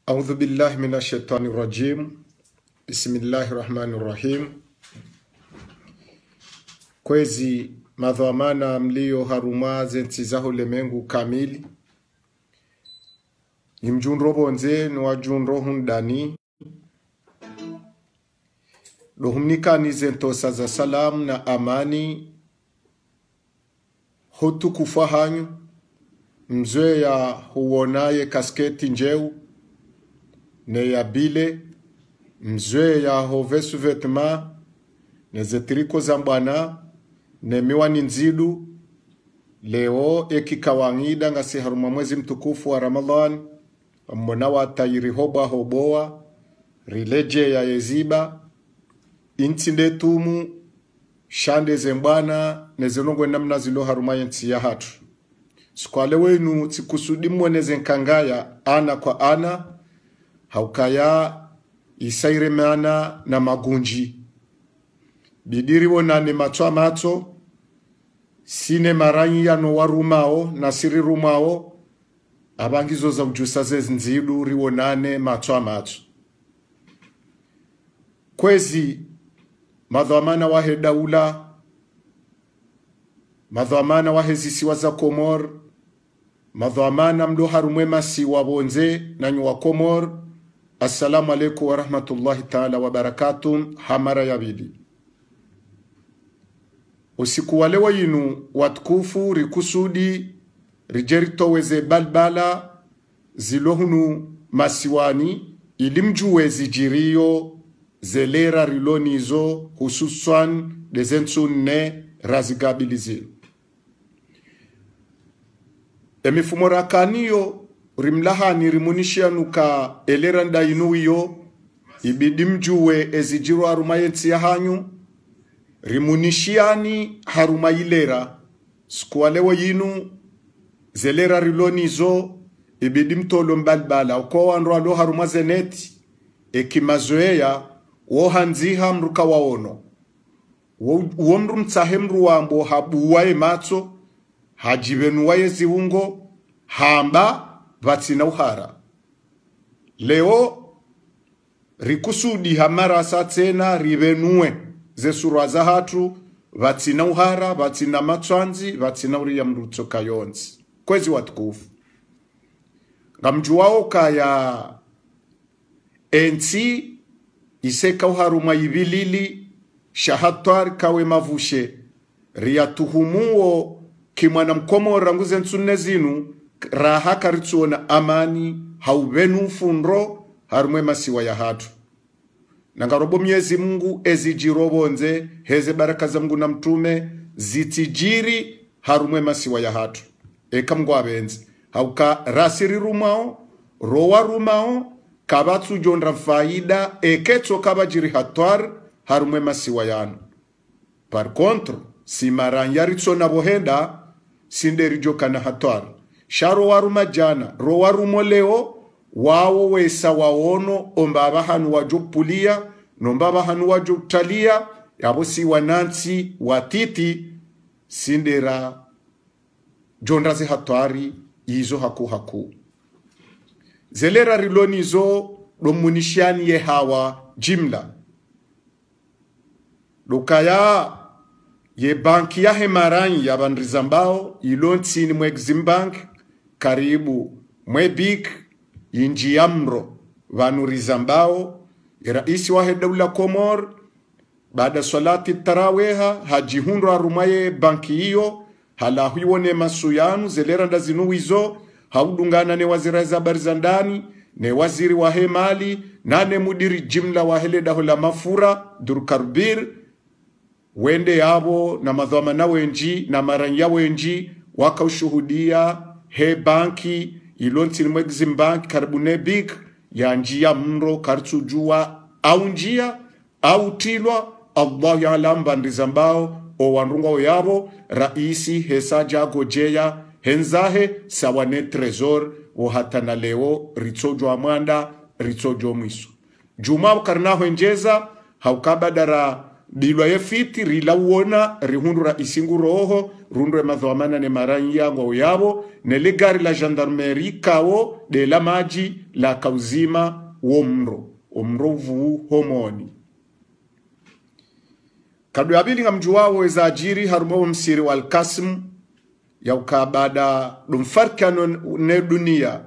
أعوذ بالله من الشيطان الرجيم بسم الله الرحمن الرحيم. Kwezi madhamana mlio haruma zentizaho lemengu kamili imjunrobo nze nwajunro hundani dohumnika ni zentosa za salam na amani hotu kufahanyu mzwe ya huonaye kasketi njeu ne ya bile mzwe ya hovesu vetma ne zetriko zambana ne miwani nzidu leo ekikawangida ngasi haruma mwezi mtukufu wa Ramadhan mbona wa tayiri hoboa rileje ya yeziba intinde tumu shande zembwana nezenongwe namna zilo haruma yensi ya hatu sikwale wenu tikusudi mweneze nkangaya ana kwa ana haukaya isairemana na magunji bidiri wonane matwa mato sine maranyi yano warumao na siri rumao abangizo za ujusa zezinzidu riwonane matwa mato kwezi madhamana wahe daula madhamana wahe zisiwa za Komor madhamana mdo harumwe masi wabonze na nyuwa Komor. Assalamu alaikum wa rahmatullahi ta'ala wa barakatuh. Hamara ya bidi usiku wale wa yinu watukufu rikusudi rijerito weze balbala zilohunu masiwani ilimjuwe zijirio zelera rilonizo hususan dezensunne razigabilizi emifumorakaniyo rimlahani rimunishia nuka elera ndainuyo ibidi mjuwe ezijiro harumayensi ya hanyu rimunishiani harumayilera sikuwalewa yinu zelera rilonizo ibidi mtolo mbalbala ukowa nroalo harumazeneti ekimazoea wohanziha mruka waono uo mru mtsahe mru wambo habuwae matso hajivenuwaye ziungo hamba vatsina uhara leo rikusudi hamara satsena rivenue zesurwa za hatu vatsina uhara vatsina matswanzi vatsina uriya mrutso kayonzi kwezi watukufu ngamjuwao kaya ensi iseka uharuma ivilili shahatwar kawe mavushe riyatuhumuo kimwana mkomora nguze ntsune zinu raha karitsuona amani hauvenu funro harumwe masiwa ya hatu nangarobo Mwenyezi Mungu ezijirobonze heze baraka za Mungu na mtume zitijiri harumwe masiwa ya hatu ekamgwa benzi hauka rasiri rumao rowa rumao kabatsu jondra faida eketso kabajiri hatwar harumwe masiwa yanu. Par contre si maranyaritso na bohenda sinderi jokana hatwar sharo waruma jana ro warumo leo wawo wesa waono ombaba hanu wajopulia nombaba hanu wajoptalia yabosi wanansi watiti sindera jondrazi hatwari izo haku zelera rilonizo domunishani ye hawa jimla lukaya ye banki ya hemaranyi ya bandrizambao ilonti ni mwe Eximbank karibu mwebik inji yamro vanurizambao raisi wa daula Komor baada salati taraweha hajihunro arumaye banki hiyo hala huiwone masuyanu zelera ndazinuwizo haudungana ne wazira za barzandani ne waziri wa hemali nane mudiri jimla wa hele dahola mafura durkarbir wende yabo na madhamana wenji na maranya wenji wakaushuhudia he banki ilonti ni Eximbank karibune big ya njia mro kartujua au njia au tilwa Allah ya alamba ndizambao o wanrunga yabo raisi hesaja gojeya henzahe sawane trezor o hatana leo ritsojo amanda ritsojo mwiso juma karnaho njeza haukabadara bilwa ye fiti rila uona rihundura isingu roho rundu madhamana ne maranyi yango yabo ne legari la gendarmerie kao de la maji la kauzima omro vu homoni kadu abili ngamjuwao eza ajiri harumo msiri wal Qasim ya ukabada dumfarkano ne dunia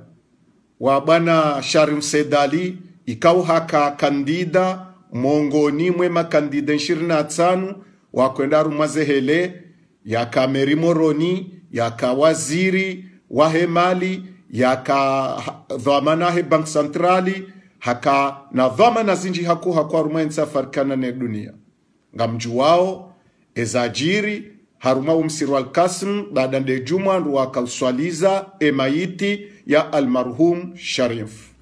wa bana Sharim Sedali ikau haka kandida mongoni mwe makandida 25 wa kwenda rumazehele yaka merimoroni yaka waziri wa hemali yaka dhamana he bank centrali haka na dhamana zinji haku arumainsa farkana ne dunia ngamjuwao ezajiri haruma umsiru al-Qasim baada de juma wa kalswaliza emaiti ya almarhum Sharif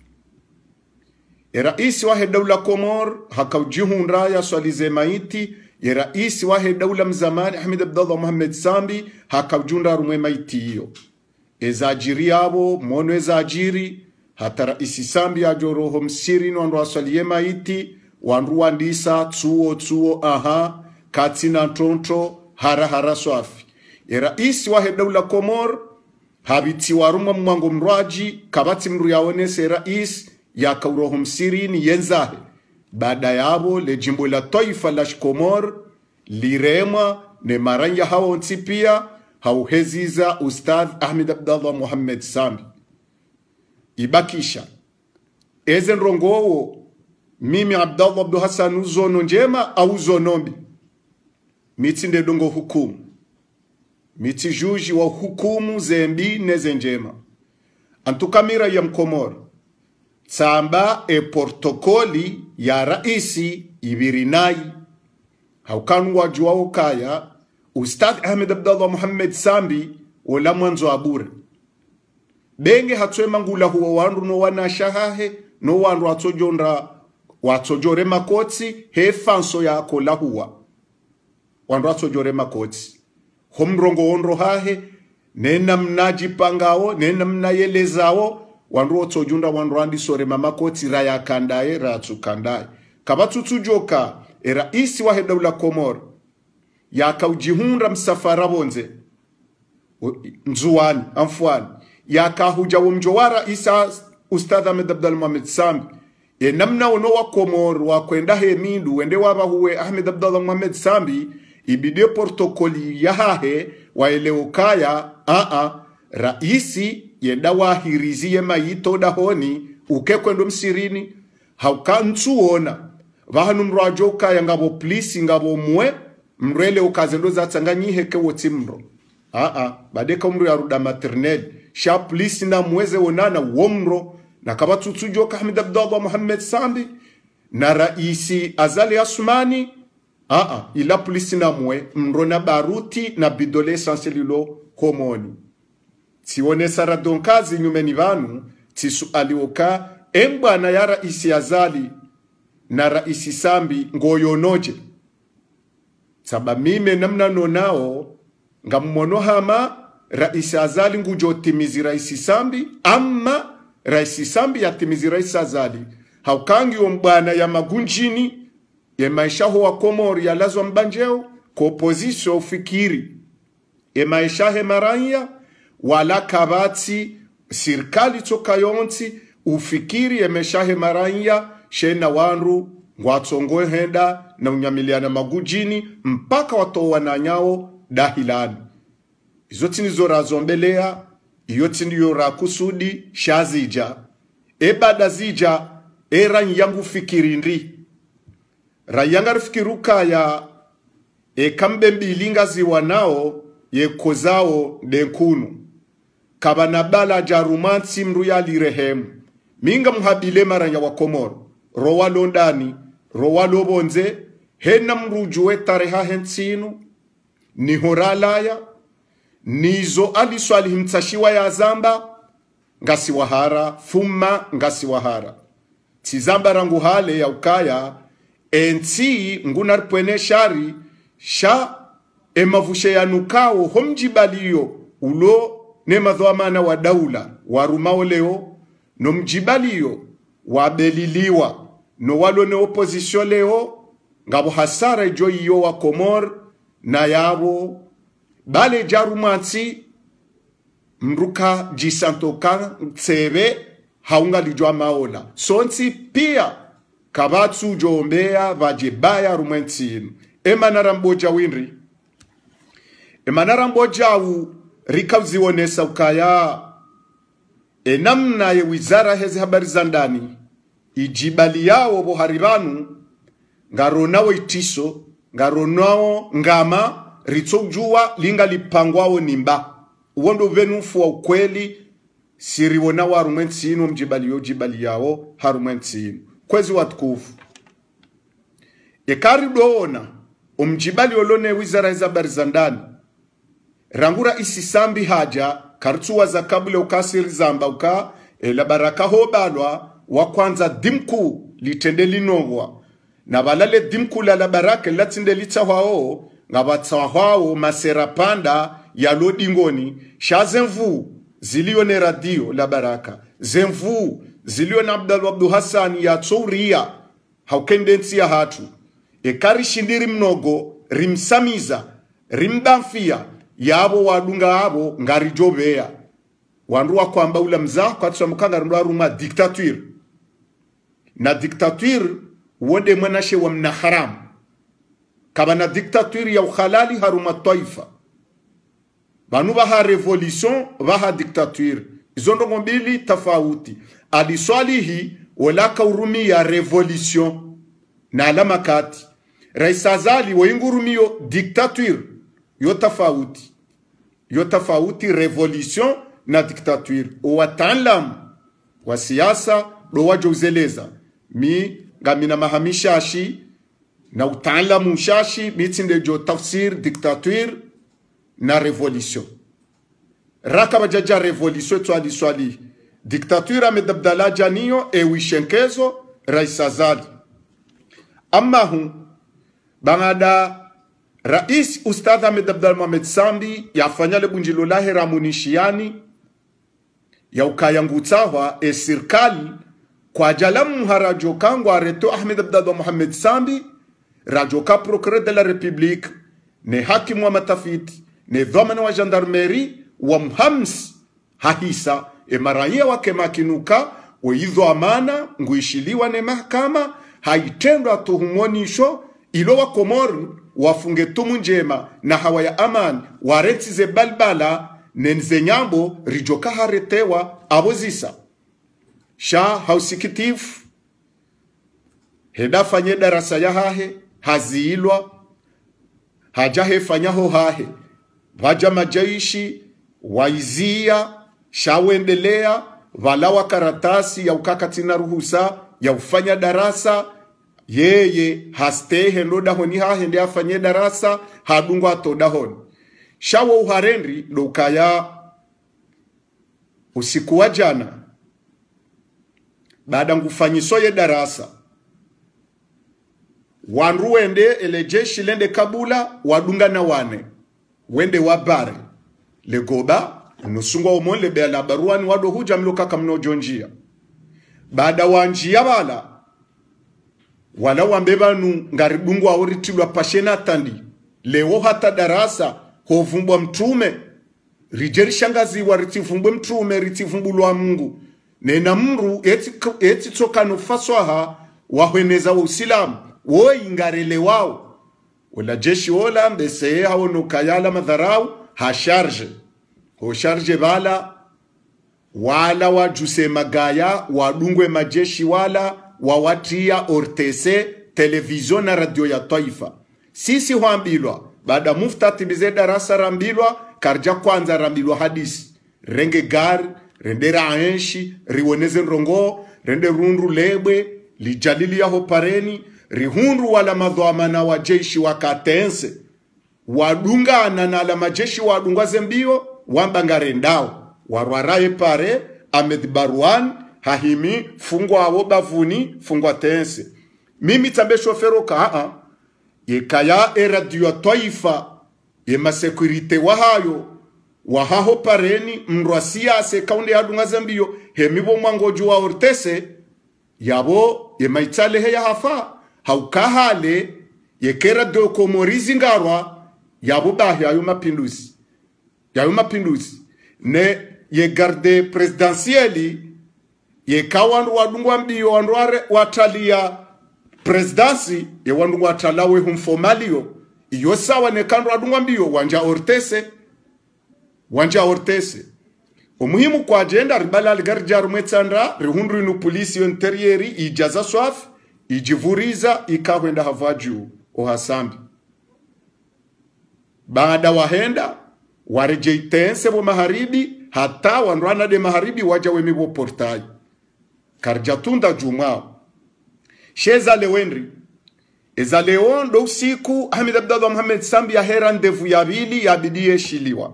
raisi wa dawla Komor hakaujihunra ya swalize maiti ya raisi wa dawla mzamani Ahmed Abdallah Mohamed Sambi hakaujunda rumwe maiti hiyo ezajiri abo mono ezajiri hata raisi Sambi ajoroho msiri no aswalie maiti wandu wandisa tuo katina tonto hara swafi raisi wa dawla Komor habiti waruma mwango mraji kabati mru yaonese rais ya kauroho msirini yenzahe baada yabo le jimbo la taifa la Komor lirema ne maranya hao ntipia hauheziza Ustadh Ahmed Abdallah Mohamed Sambi ibakisha ezen rongowo mimi Abdallah Abdu Hassan uzono njema au zonombi mitinde dongo hukumu miti juji wa hukumu zembi neze njema antukamira ya Mkomor tsamba protokoli ya raisi ibirinai haukanu wajuwao kaya Ustadh Ahmed Abdallah Mohamed Sambi wala mwanzo abure benge hatwe mangula huwa wandu no wanashahahe no wandu watsojore makotsi hefanso yako la huwa wandu watsojore makotsi homrongo onro hahe nena mnaji pangao nena mnayelezao wandu otsojunda wandu andi sore mamakoti raya kandaye ratsu kandaye kabatutu joka raisi wa dawla Komor yakaujihunra msafara bonze nzuani amfuani yakahuja womjowara isa Ustadh Ahmed Abdallah Mohamed Sambi namna ono wa Komor wa kwenda hemindu wende waba huwe Ahmed Abdallah Mohamed Sambi ibide protokoli yahahe waeleukaya raisi yenda wahirizie mayito dahoni ukekwendo msirini haukantuona vahanu mrajoka ya ngabo polisi ngabo mwe mrele ukazendo za tsanganyihe ke wotimro badeka umro ya ruda maternel sha polisi na mweze onana womro na kabatutujoka Ahmed Abdallah Mohamed Sambi na raisi Azali Asumani ila polisi na mwe mrona baruti na bidole essentielilo komoni tione sara donkazi nyumeni vanu tisu alioka embwana ya raisi Azali na raisi Sambi ngoyonoje saba mime namna nonao ngamumono hama raisi Azali ngujotimizi raisi Sambi ama raisi Sambi yatimizi raisi Azali haukangi ombwana ya magunjini ye maisha huwa Komori ya lazwa mbanjeo ko opposition ufikiri ye maisha he maranya wala kabati sirikali toka yonti ufikiri ye maisha he maranya shena wanru ngwatsongoe henda na unyamiliana magujini mpaka watowa na nyao dahilani izoti nizo razombelea iyoti ndiyo rakusudi shazija ebada zija eran yangu fikirindri rayanga fikiruka ya kambe mbilinga ziwanao ye kozao denkunu kabanabala jarumansi mru ya lirehemu minga muhabile maranya wa Komoro rowa londani rowa lobonze hena mrujuwe tareha hensinu ni horalaya nizo aliswali himtashiwa ya zamba ngasi wahara fuma ngasi wahara tizamba rangu hale ya ukaya ensi ngunarpwene shari sha emavushe ya nukao homjibaliyo ulo ne madhuamana wa daula warumao leo no mjibaliyo wabeliliwa no walo ne opposition leo ngabo hasara ijo iyo wa Komor na yabo bale jarumansi mruka jisantoka tsebe haunga lijwa maola sonsi pia kabatsu jombea vajebaya rumwensinu emanara mboja winri emanara mboja u rikavzionesa ukaya enamna ye wizara hezi habari za ndani ijibali yao boharibanu ngaronao itiso ngaronao ngama ritsojua linga lipangwao nimba uondo venufu wa ukweli siriwona wa rumwensinu mjibali yao harumwensinu kwezi watukufu ekari doona umjibali olone wizara hezi habari za ndani rangura isisambi haja kartuwa za kabule ukasiri zamba uka la baraka hobalwa wa kwanza dimku litende linongwa na balale dimku la baraka latinde litahwao ngabatahwao maserapanda ya lodingoni shazenvu zilione radio la baraka zenvu zilione Abdul Hassan ya Tsouria haukendensi ya hatu ekari shindiri mnogo rimsamiza rimbamfia yabo wadunga abo ngarijobea wanruwa kwamba ula mza kwa tsamukanga ruma dictature na dictature wonde mwanashe wa mna haram kaba na dictature ya ukhalali haruma taifa banu baha revolution baha dictature izondo mbili tofauti aliswalihi wala kaurumi ya revolution na alama kati raisazali waingurumio dictature yo tofauti revolution na dictature wataalamu wa siasa do wajozeleza mi ngamina mahamishashi na utaalamu shashi mitinde jo tafsir dictature na revolution raka bajaja revolution twali swali dictature amedabdala janiyo wishenkezo raisazali amahu bangada Rais Ustadh Ahmed Abdal Mohamed Sambi yafanya le bunjilo lahe ramunishiani ya ukayangutahwa serikali kwa jalamu harajo kangwa reto Ahmed Abdal Mohamed Sambi rajoka procureur de la République ne hakimu wa matafiti ne dhamana wa gendarmerie wa mhams hahisa emaraia wake makinuka weidho amana nguishiliwa ne mahakama haitendwa tuhumonisho ilo wa Komori wafunge tumu njema na hawa ya amani waretize balbala nenze nyambo rijoka haretewa abozisa sha hausikitif heda fanye darasa ya hahe haziilwa hajahe fanyaho hahe vaja majaishi waizia shawendelea valawa karatasi ya ukakatina ruhusa ya ufanya darasa yeye hastehe ndoda honi hahende afanye darasa hadungwa atoda honi shawo uharenri dokaya usiku wa jana baada ngufanyisoye darasa wanru wende elejeshi lende kabula wadunga na wane wende wabare legoba nusungwa umole bela baruani wado huja mloka kamnojonjia baada wanjia wala wambebanu ngaridungwa auritilwa pashena tandi leo hata darasa hovumbwa mtume rijeri shangazi waritivumbwe mtume ritivumbulwa Mungu nena mru eti tokano faswaha wahweneza wa usilamu woi ngarele wao wala jeshi wala mbese hao nukayala madharau ha charge wala wajuse magaya wadungwe majeshi wala wawatia ortese television na radio ya taifa sisi huambilwa baada muftati bize darasa rambilwa karja kwanza rambilwa hadisi renge gari rendera aenshi riwoneze rongo rende rundu lebwe lijalili ya hopareni rihundu wala madhuamana wa jeshi wakatense wadungana na ala majeshi wadungwa zembio wambangarendao warwaraye pare Ahmed Barwan hahimi fungwa abo bavuni fungwa tense mimi tambe shofero ka yekaya radio taifa yema security wahayo wahaho pareni mrwasia se kaunde yadunga zambio hemibo mwangoju wa ortese yabo yema itale he hafa haukahale yekera do komorizi ngarwa yabubahi ayo mapinduzi ne ye garde presidentieli ye kawandu wadungwa mbio wanduare watalia presidency ye wandu watalawe humfomalio iyo sawa ne kandu wadungwa mbio wanja ortese umuhimu kwa agenda ribala algarjaru mwetsandra rihundu inu polisi interieri ijaza swaf ijivuriza ikawenda havaju ohasambi baada wahenda warejeitense bo maharibi hata wanrwana de maharibi waja wemibo portai karjatunda jumao sheza lewendri eza leondo usiku Ahmed Abdallah Mohamed Sambi ya herandevu ya bili ya bidie shiliwa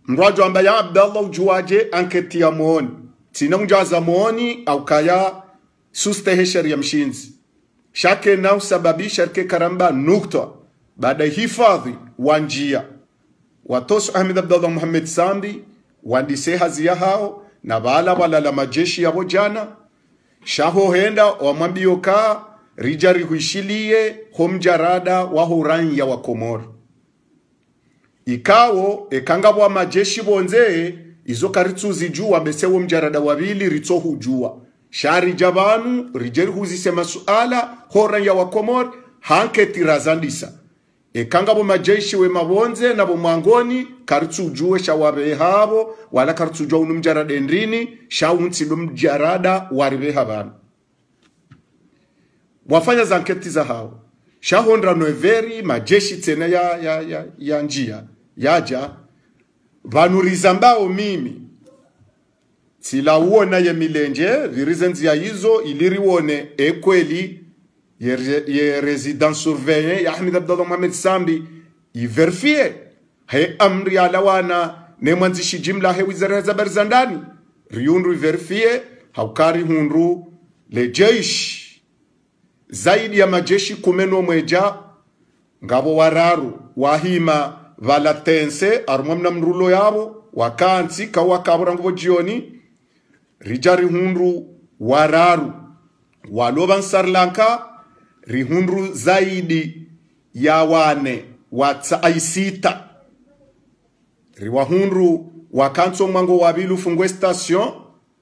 mrwajo amba ya Abdallah ujuaje anketi ya muoni tina mjaza muoni au kaya sustehe sheria mshinzi shake na usababisha rike karamba nukta baada hifadhi wanjia watosu Ahmed Abdallah Mohamed Sambi wandise hazia hao na wala la majeshi ya bojana shaho henda wamwambio kaa rijari huishilie homjarada wa huran ya wakomoro ikawo ekangabwa majeshi bonzee izo karitsuzi jua besewo mjarada wabili ritsohu jua shari jabanu rijeri huzisema suala horan ya wakomoro hanke tirazandisa ekangabo majeshi we mabonze na bo mwangoni karitsujuwe shawabe habo wala karitsujuwa unumjarada endrini shaunti lumjarada waribe habanu wafanya zanketi za hao shahondra noeveri majeshi tena ya njia yaja vanurizambao mimi sila uona ye milenje virizenzi ya hizo iliriwone ekweli ye resident surveillant ya Ahmed Abdallah Mohamed Sambi iverifie he amri alawana ne mwanzishi jimla he wizara za barzandani riundu iverifie haukari hundu le jeshi zaidi ya majeshi kumeno mweja ngabo wararu wahima valatense arumamna mrulo yabo wakansi kawakabura ngubo jioni rijari hundu wararu waloban Sarlanka rihundu zaidi ya wane watsa aisita riwahundu wakanso mwango wabilu fungwe station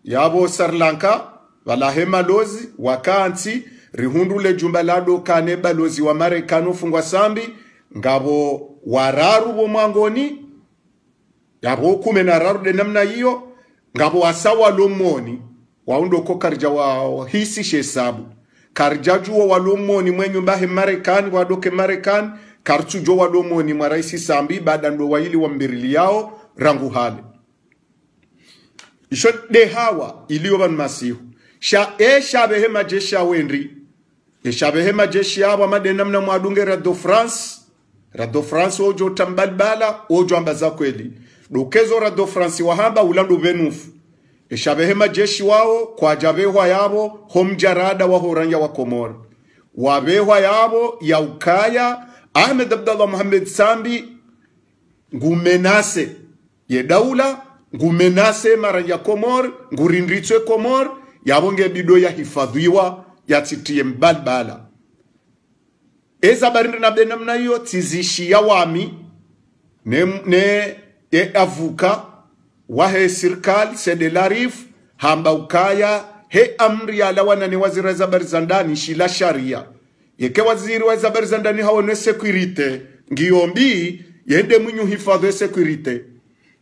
yabo Sarlanka walahema lozi wakansi rihundu le jumbalado kane balozi wa Marekano fungwa Sambi ngabo wararu bo mwangoni yabo kumena raru de namna hiyo ngabo wasawa lomoni waundoko karja wa hisi shesabu karjaju wa lomoni mwenye mbahe Marekani wadoke Marekani kartujo wa lomoni mwa raisi Sambi baada ndo waili wa mbirili yao rangu hale isho de hawa iliyo ban masihu shabehe majeshi ya wendri shabehe majeshi yabo madenamna mwadunge Radio France ojo tambalbala ojo ambaza kweli dokezo Radio France wahamba ulandu venufu shabehe majeshi wao kwa jabehwa yabo homjarada wa horanja wa Komoro wabehwa yabo ya ukaya Ahmed Abdallah Mohamed Sambi ngumenase ye daula ngumenase maranja Komoro ngurindritwe Komoro yabonge bido ya hifadhiwa ya titie mbalbala eza barindi na benamna hiyo tizishi ya wami ne avuka wahe sirkal sede larif hamba ukaya he amri ya lawana ni waziri za barzandani shila sharia yeke waziri wa barzandani hawane security ngiyombi yende mwenyu hifadhi security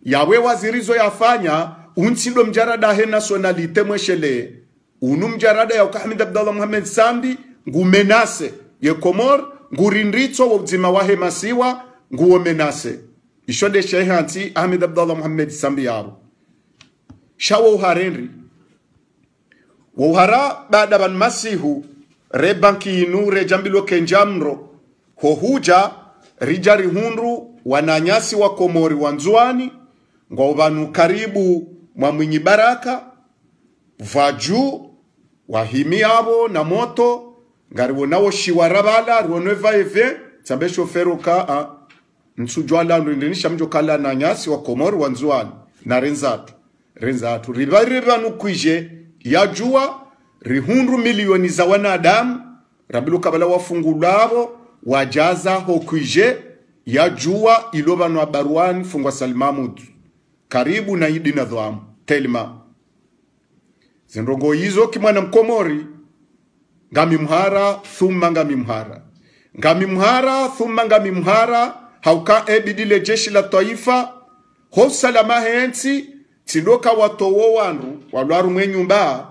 yawe wazirizo yafanya unsido mjarada he nationalite mweshele unu mjarada ya Ahmed Abdallah Mohamed Sambi ngumenase ye Komor ngurindritso wobzima wahe masiwa nguomenase ishode shehanti Ahmed Abdallah Mohamed Sambi yabo shawo uharenri uhara baada ban masihu rebanki inu rejambilo kenjamro hohuja rijari hunru wananyasi wa Komori wanzuani ngobanu karibu mwa mwinyi baraka vaju wahimi abo na moto ngaribo nawo shiwarabala roneva eve tsambe shofero ka nsujwa landu ndinisha mjokala na nyasi wa Komori wanzuani na renzatu ribari banu kwije yajua rihundu milioni za wanadamu rabilu kabala wafungulavo wajaza hokuije ya jua ilobano Baruan fungwa Salmamud karibu na idi na dhuamu telima zinrongo hizo kimwana mkomori ngami mhara thumma ngami mhara thumma ngami mhara hauka ebidile jeshi la taifa ho salama hensi tindoka watowo wanru walwaru mwenyumba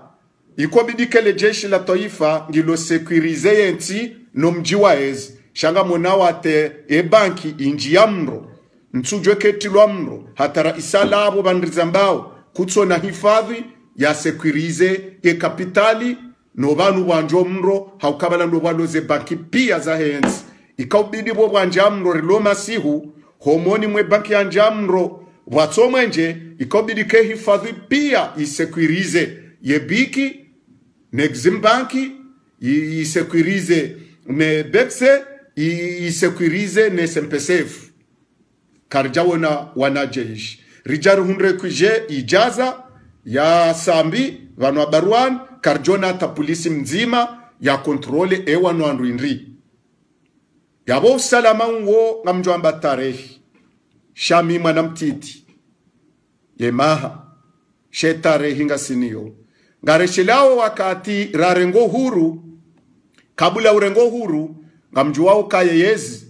iko bidikele jeshi la taifa ngilo sekurize yenti no mjiwa ezi shanga monawate banki inji ya mro nsujwe ketilwa mro hatara isalabo bandrizambao kutso na hifadhi ya sekurize kapitali no banu wanjo mro haukabala ndo waloze banki pia za hensi ikaubidi bo wanja mro rilo masihu homoni mwe banki ya njamro watso mwenje ikaubidi ke hifadhi pia isekurize yebiki Exim banki isekurize ne bekse isekurize ne SMPCF karjawona wanajeshi rijaru hunre kuje ijaza ya sambi vanu Baruan karjona ta polisi mzima ya kontrole ewanu andruinri yabo salama wo ngamjwamba tarehi shami mwana mtiti yemaha shetarehi ngasiniyo ngareshelao wakati rarengo huru kabula urengo huru ngamjuwao kayeyezi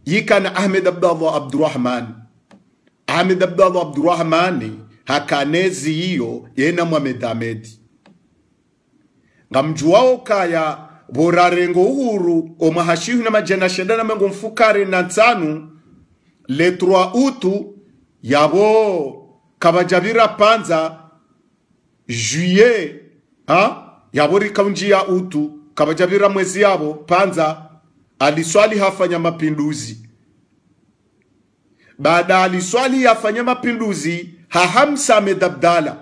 yikana Ahmed Abdallah Abdurrahmani hakanezi hiyo yena Mohamed Ahmed ngamjuwao kaya borarengo huru omahashihu na majana shenda na mengo mfukare na nsanu le 3 utu yabo kabajabira panza juillet yabori kaunji ya utu kabajabira mwezi yabo panza aliswali hafanya mapinduzi baada aliswali hafanya mapinduzi hahamsa Ahmed Abdallah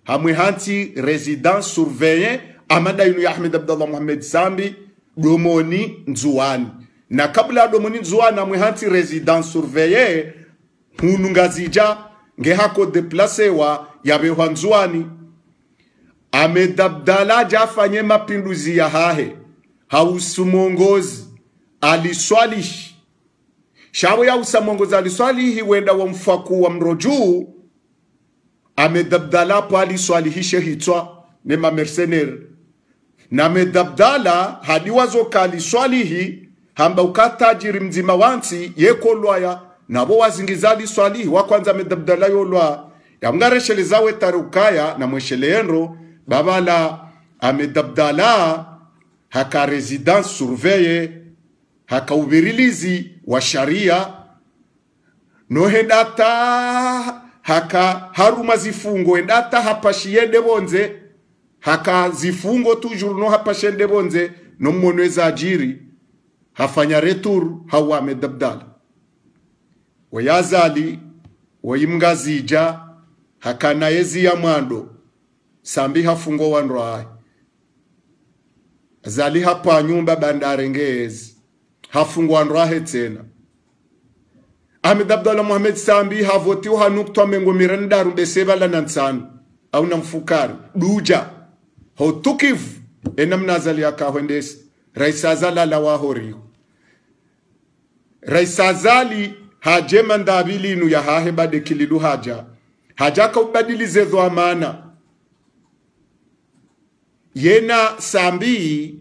hamwehanti resident surveillant amada inu ya Ahmed Abdallah Mohamed Sambi domoni nzuani na kabla domoni nzuani hamwehanti resident surveillant hunu ngazija ngehako deplace wa yabewa nzuani Ahmed Abdallah jafanye mapinduzi ya hahe hausumongozi aliswalihi shabu ya usamongozi aliswalihi wenda wa mfaku wa mroju Ahmed Abdallah po aliswalihishe hitwa nema mercenaire na Ahmed Abdallah hadiwazo ka aliswalihi hamba ukatajiri mzima wansi yekolwaya nabo wazingizali swalihi wa kwanza Ahmed Abdallah yolwa ya mngareshele zawe tarukaya na mwesheleendro babala Ahmed Abdallah haka residence surveille haka ubirilizi wa sharia no hendata haka haruma zifungo endata hapashiende bonze haka zifungo toujours no hapashende bonze no mmonweza ajiri hafanya retour hawa Ahmed Abdallah wayazali wayimgazija haka na yezi ya mwando sambi hafungo wanroa zali hapa nyumba bandarengezi hafungo wanroa tena Ahmed Abdallah Mohamed Sambi havoti uhanukto mengo miranda rumbeseba la nansanu au namfukari duja hotukivu enamnazali akahwendesi raisazala la wahori raisazali hajema ndabili inu ya hahe bade kilidu haja ka ubadilize dhamana yena Sambi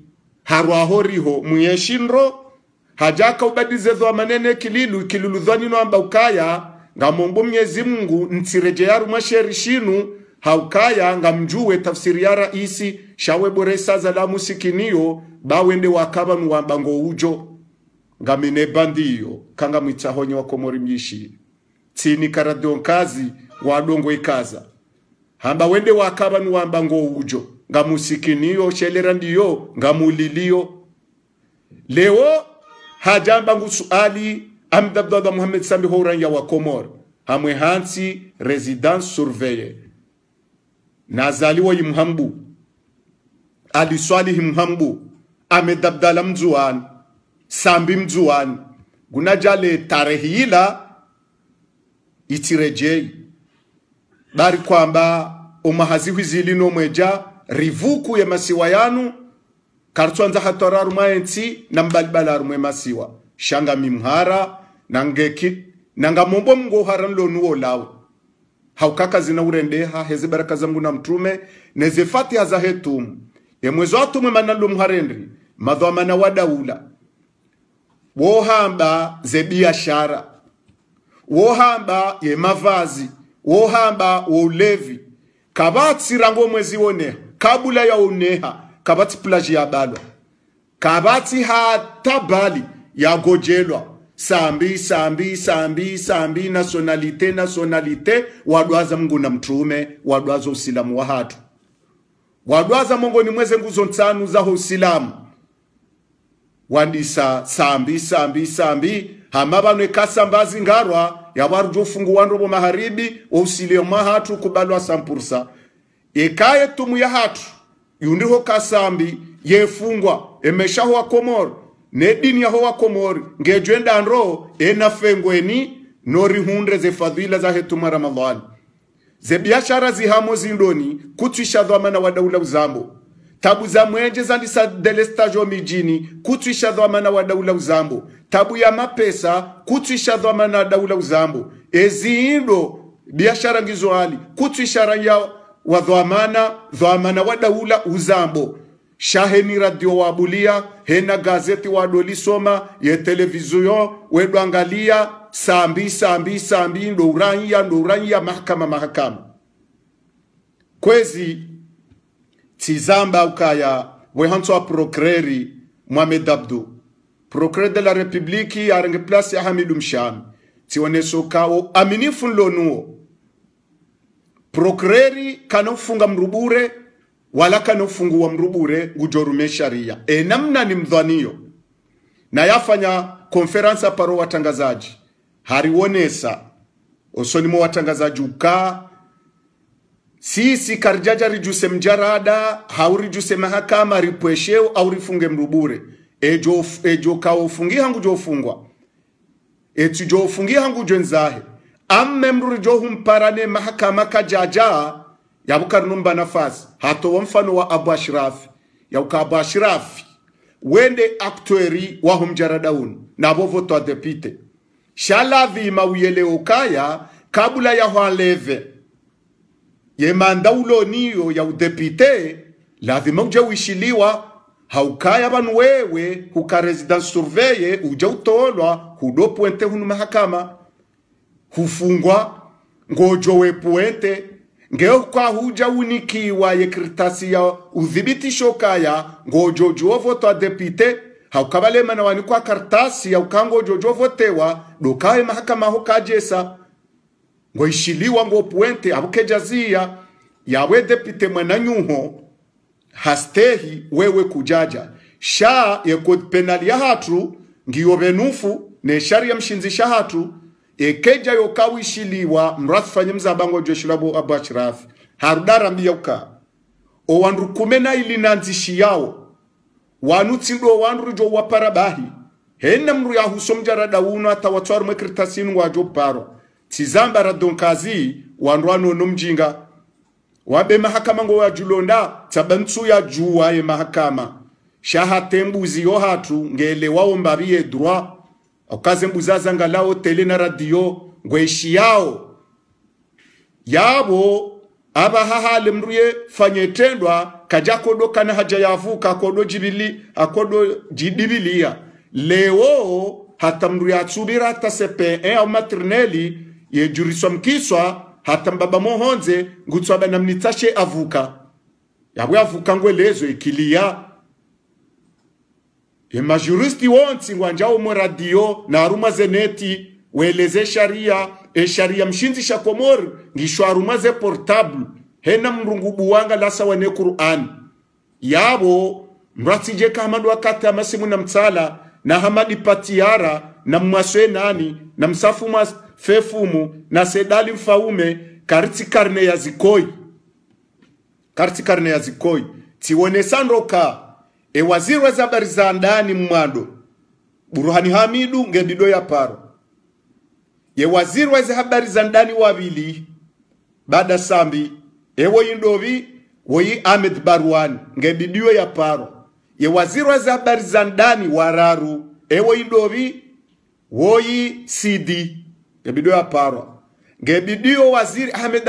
harwahoriho muyeshinro haja ka ubadilize dhamana kilulu dhanino amba ukaya ngamombo Mwenyezi Mungu ntireje yaru masherishinu haukaya ngamjuwe tafsiri ya raisi shawe boresa za la musikiniyo bawende wakaba nuwambango ujo ngamine bandiyo kanga mwitahonye wa komori myishi tini karadonkazi wadongo ikaza hamba wende wakaba nuwambango ujo ngamusikiniyo shelera ndiyo ngamuliliyo leo hajamba ngusuali Ahmed Abdallah Mohamed Sambi Houranya wa Komor hamwe hansi residence surveille nazaliwa yimhambu aliswali himhambu Ahmed Abdallah mzuani Sambi mzuani gunajale tarehila itirejei bari kwamba umahaziwi zilino mweja rivuku ya masiwayanu kartuanza hatora rumwa enti na mbalibala rumwe masiwa shanga mimhara nanga mombo mgo haran lo nuo lawe haukaka zina urendeha hezi baraka za Mungu na mtume neze fatiha za hetum mwezo atumwe manalo mharendri madhamana wa daula wohamba ze biashara wohamba ye mavazi wohamba wo ulevi kabati rango mwezi woneha kabula ya uneha kabati plaji ya balwa kabati hata bali ya gojelwa sambi nationalite wadwaza Mungu na mtume wadwaza usilamu wa hatu wadwaza Mungu ni mweze nguzo ntanu za usilamu wandisa sambi hamabano kasambazi ngarwa ya warujo fungu wanrobo maharibi usiliyo mahatu kubalwa sampursa ekaye tumu ya hatu yundiho kasambi yefungwa emeshaho wa komoro nedini ya hoa komori ngejwenda nro enafengweni nori hundre ze fadhila za hetuma Ramadhani ze biashara zihamo zindoni kutwisha dhamana wa daula uzambo tabu za mwenje zandisa delestajo mijini kutwisha dhamana wa daula uzambo tabu ya mapesa kutwisha dhamana wa daula uzambo eziindo biashara ngizoali kutwisha raya wa dhamana wa daula uzambo shaheni radio wabulia hena gazeti wadoli soma ye televizion wedu angalia sambi ndo uranya mahakama kwezi tizamba ukaya wehanto wa procureri Mohamed Abdou procureur de la République arenge place ya Hamidou Mshami tioneso kao aminifu lonuo procureri kanofunga mrubure wala kanofungua mrubure ujorume sharia namna ni mdhanio na yafanya konferansa paro watangazaji harionesa osonimo watangazaji uka sisi karjaja rijuse mjarada hauri juse mahakama ripwesheo au rifunge mrubure ejo kaofungi hangu jofungwa etu jofungi hangu jonzahe amme mruri johumparane mahakama kajaja yabukar numba nafasi hato mfano wa Abu Ashraf yauka Abu Ashraf wende aktueri wa humjaradaun na bovoto adepite shalavi mawiyele ukaya kabula ya hualeve ye mandaulo niyo ya udepite lazima uja uishiliwa haukaya banu wewe huka residence surveye uja utolwa hudo puente hunu mahakama hufungwa ngojo we puente ngeo kwa huja unikiwa ye kritasi ya udhibitisho kaya ngojo voto a depite haukabale mana wani kwa kartasi ya ukango jojo votewa dokawe mahakama hokajesa ngoishiliwa ngo puente abukejazia yawe depite mwananyuho hastehi wewe kujaja sha ye kod penali ya hatu ngiyo benufu ne sharia mshinzisha hatu ekeja yokawishiliwa mrathfanye mzabango joshilabo Abu Ashraf harudara mbiyauka o wandu kumena ili nanzishi yao wanu tsindo wandu jo waparabahi hena mru ya husomjara dawuno ata watwaru mekritasinu wajo paro tizamba radonkazi wandu wano nomjinga wabe mahakama ngo wajulonda tabantu ya juwa ye mahakama shahatembuzi yo hatu ngele wao mbabiye droit okaze mbuzaza ngalao tele na radio ngweshi yao yabo aba hahale mruye fanyetendwa kajakodo kana haja yavuka akodo jibili akodo jidibilia leo hata mruye atsubira hata CP1 au materneli ye juriswa mkiswa hata mbaba mohonze ngutswa bana mnitashe avuka yabwe avuka ngwelezo ikilia ye majuristi wonsi ngwanjao mu radio na aruma zeneti weleze sharia sharia mshinzi shakomor ngishwa aruma ze portable hena mrungubu wanga lasa wane Qur'an yabo mratije kama wakati amasimu na mtsala na hamadi patiara na mwaswe nani na msafu fefumu na sedali mfaume karti karne ya zikoi tiwone sandoka waziri wa zabari za ndani mwado Burhani Hamidu ngedido ya paro ye waziri wa habari za ndani wabili baada sambi ewo indovi woyi Ahmed Barwan ngedidio ya paro ye waziri wa habari za ndani wararu ewo idovi woyi CD ngebidio aparwa ngebidio waziri Ahmad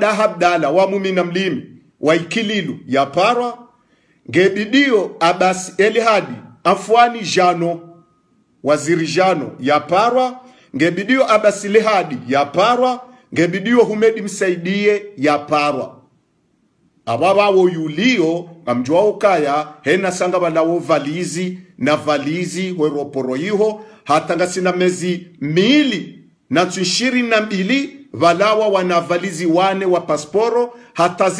Abdallah wa Mumina Mlimi wa Ikililu ya parwa ngebidio Abbas Elihadi Afwani Jano waziri Jano ya parwa ngebidio Abbas Elihadi ya parwa ngebidio Humedi Msaidie ya parwa ababa wo yulio amjwa ukaya hena sanga balawo valizi na valizi weroporo iho hatanga sina mezi mili na tushiri na mbili valawa wana valizi wane wa pasporo hata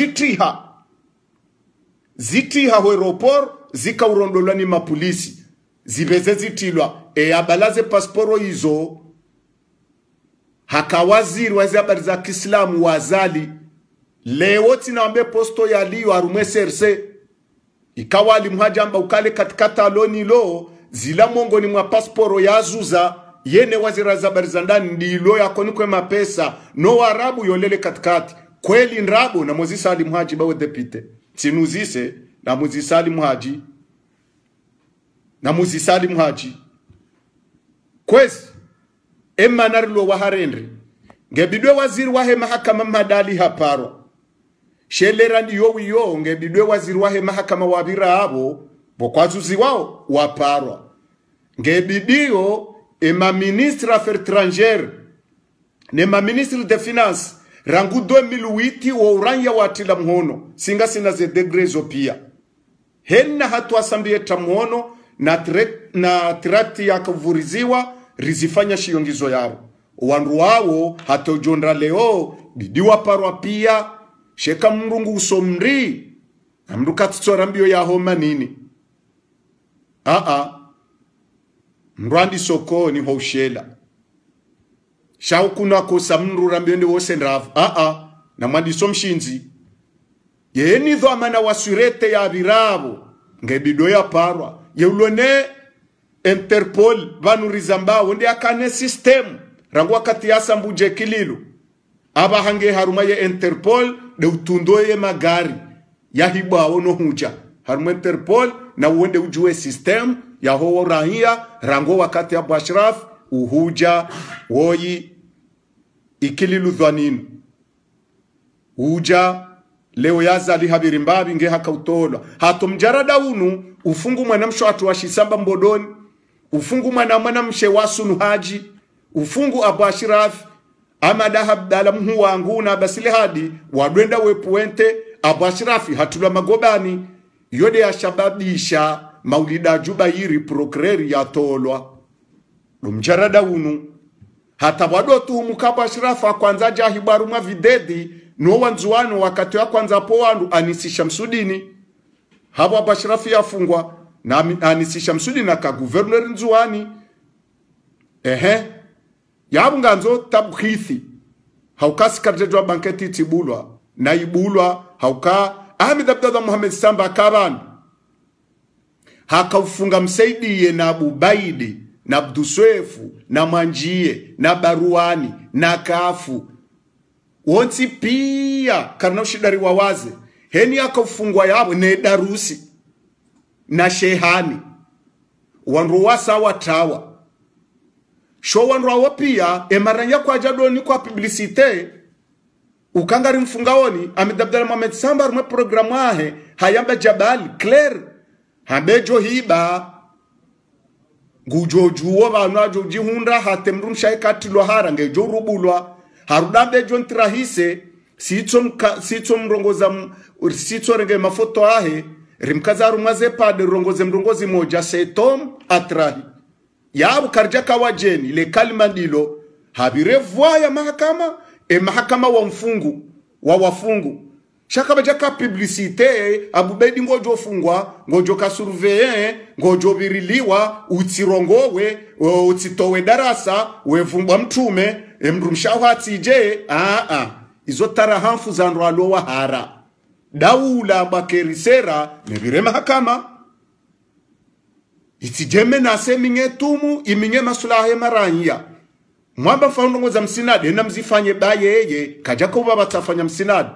zitiha weroporo zika urondolwa ni mapolisi zibeze zitilwa abalaze pasporo hizo hakawaziri wazi habari za Kiislamu wazali leo tinambe posto ya liyo arume serse ikawali mhajamba ukale katika taloni lo zila mongoni mwa pasporo ya zuza yene wazira za habari za ndani ndilo yakoni kwe mapesa no warabu yolele katikati kweli nrabu na Mozisa Ali Mhaji bawe depite sinuzise na Mozisa Ali Mhaji na Mozisa Ali Mhaji kwezi emanarilo wa harenri ngebidwe waziri wahe mahakama madali haparo shelera ndiyo wiyo ngebidwe waziri wahe mahakama wabira abo bokwazuzi wao waparwa ngebidio ema ministre affaires étrangères nema ministre de finance rangu 2008 wa uranya watila mhono singa sina ze degrezo pia henna hatu asambie tamhono na trakti ya kuvuriziwa rizifanya shiongizo yao wandu wao hata ujonda leo bidiwa parwa pia sheka mrungu usomri amruka tutsora mbio ya homa nini mrandi soko ni hoshela shau kuna kosa mru rambionde wose ndravu na mwandi somshinzi yeni dho amana wasurete ya virabo ngebido ya parwa yeulone Interpol vanurizamba wende akane system rangu wakati yasa mbuje Kililu aba hange haruma ye Interpol de utundoye magari ya hiba wono huja haruma Interpol na wende ujue system ya ho rahia rangu wakati ya Bashraf uhuja woyi Ikililu dhaninu uja leo yaza lihabiri mbabi nge haka utolwa hato mjarada unu ufungu mwanamsho watu washisamba mbodoni ufungu mwana mshewasu haji ufungu Abashiraf Ahmad Abdallah mhu wangu na Abbas Elihadi wadwenda wepuente Abashirafi hatula magobani yode ya shababisha maulida Jubairi prokreri ya tolwa lumjarada unu hata wadotu mukaba Abashirafa kwanza jahibaru mavidedi no wanzuano wakati wa kwanza po wandu Anisi Shamsudini habo Abashirafi yafungwa na Anisi Shamsudini na ka governor nzuani yabu nganzo tabkhithi hauka sikarjejwa banketi tibulwa na ibulwa hauka Ahmed Abdallah Muhammad Samba Kaban hakaufunga Msaidie na Abubaidi na Abduswefu na Manjie na Baruani na Kafu wonsi pia karna ushidari wawaze heni akaufungwa yabo ne Darusi na Shehani wanruwasa watawa show wanruwa pia emaranya kwa jadoni kwa publicite ukangari mfungaoni Ahmed Abdallah Mohamed Samba rume programu ahe hayamba Jabal Claire habejo hiba ngujojuo banajo jihunda hatemrum shaikati lohara ngejo rubulwa harudambe John Trahise sitso mrongoza sitso renge mafoto ahe rimkaza rumaze pade rongoze mrongozi moja setom atrahi yabu karjaka wajeni le kalimandilo habirevwa ya mahakama mahakama wa mfungu wa wafungu shaka bajaka publicite Abubaidi ngojo fungwa ngojo kasurveye ngojo viriliwa utirongowe utitowe darasa wevumbwa mtume mrumshawati je izo tarahamfu za ndwalo wa hara daula bakerisera nebire mahakama itijeme na seminge tumu iminge masulahe maranya mwamba faunongo za msinade na mzifanye bayeye kajako baba tafanya msinade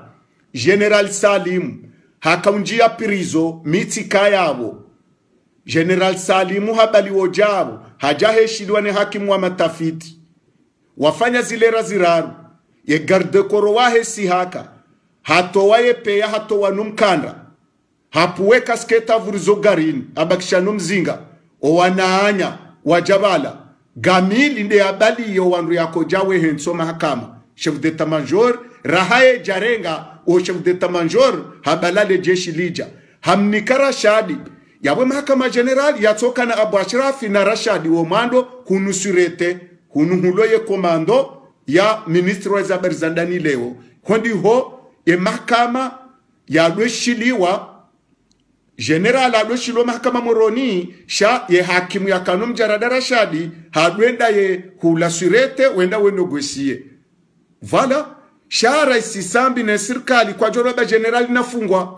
General Salim hakaunjia prizo mitika yabo General Salimu habali wojabo hajaheshidwa ni hakimu wa matafiti wafanya zilera ziraru ye garde koro wahe si haka hatowaye peya hatowa numkanda hapuweka sketa vurizo garini abakisha numzinga owanaanya wajabala gamili nde abali yo wanru yako jawe henso mahakama chef d'état-major rahaye jarenga o chef d'état-major habalale jeshi lija hamnikara shadi yawe mahakama general yatoka na Abu Ashrafi na Rashadi Omando hunusurete hunuhuloye komando ya ministro wa zabari zandani leo kondi ho e mahakama yalweshiliwa general alweshilo mahakama moroni sha ye hakimu ya kanum jarada Rashadi hadwenda ye hulasurete wenda wenogosie vala sha raisi sambi na serikali kwa joroba general nafungwa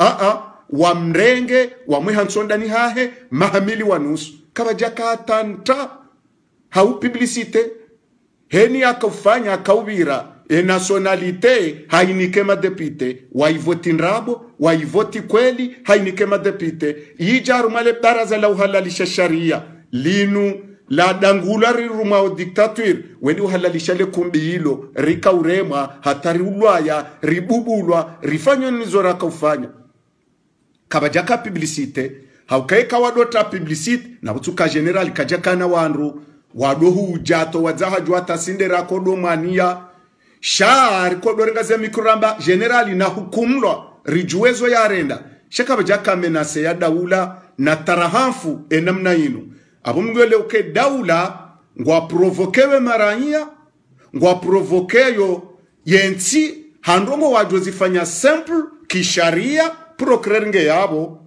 wa mrenge wa mwehansonda ni hahe mahamili wa nusu kabajaka atanta hau publicite heni akafanya akawira nationalite hainike madepite waivoti nrabo waivoti kweli hainike madepite yijaru male baraza la uhalalisha sharia linu la dangula riruma dictature wendi uhalalisha le kumbi hilo rikaurema hatari ulwaya ribubulwa rifanyo nizora kaufanya kabajaka publicite haukaeka wadota publicite na utuka general kajaka na wanru wadohu ujato wazaha juata sindera kodo mania shari kodo rengaze mikuramba generali na hukumlwa rijuwezo ya renda shaka bajaka menase ya daula na tarahanfu enamna inu abumgwele uke daula ngwa provokewe marania ngwa provokeyo yensi handongo wajozifanya simple kisharia procureur nge yabo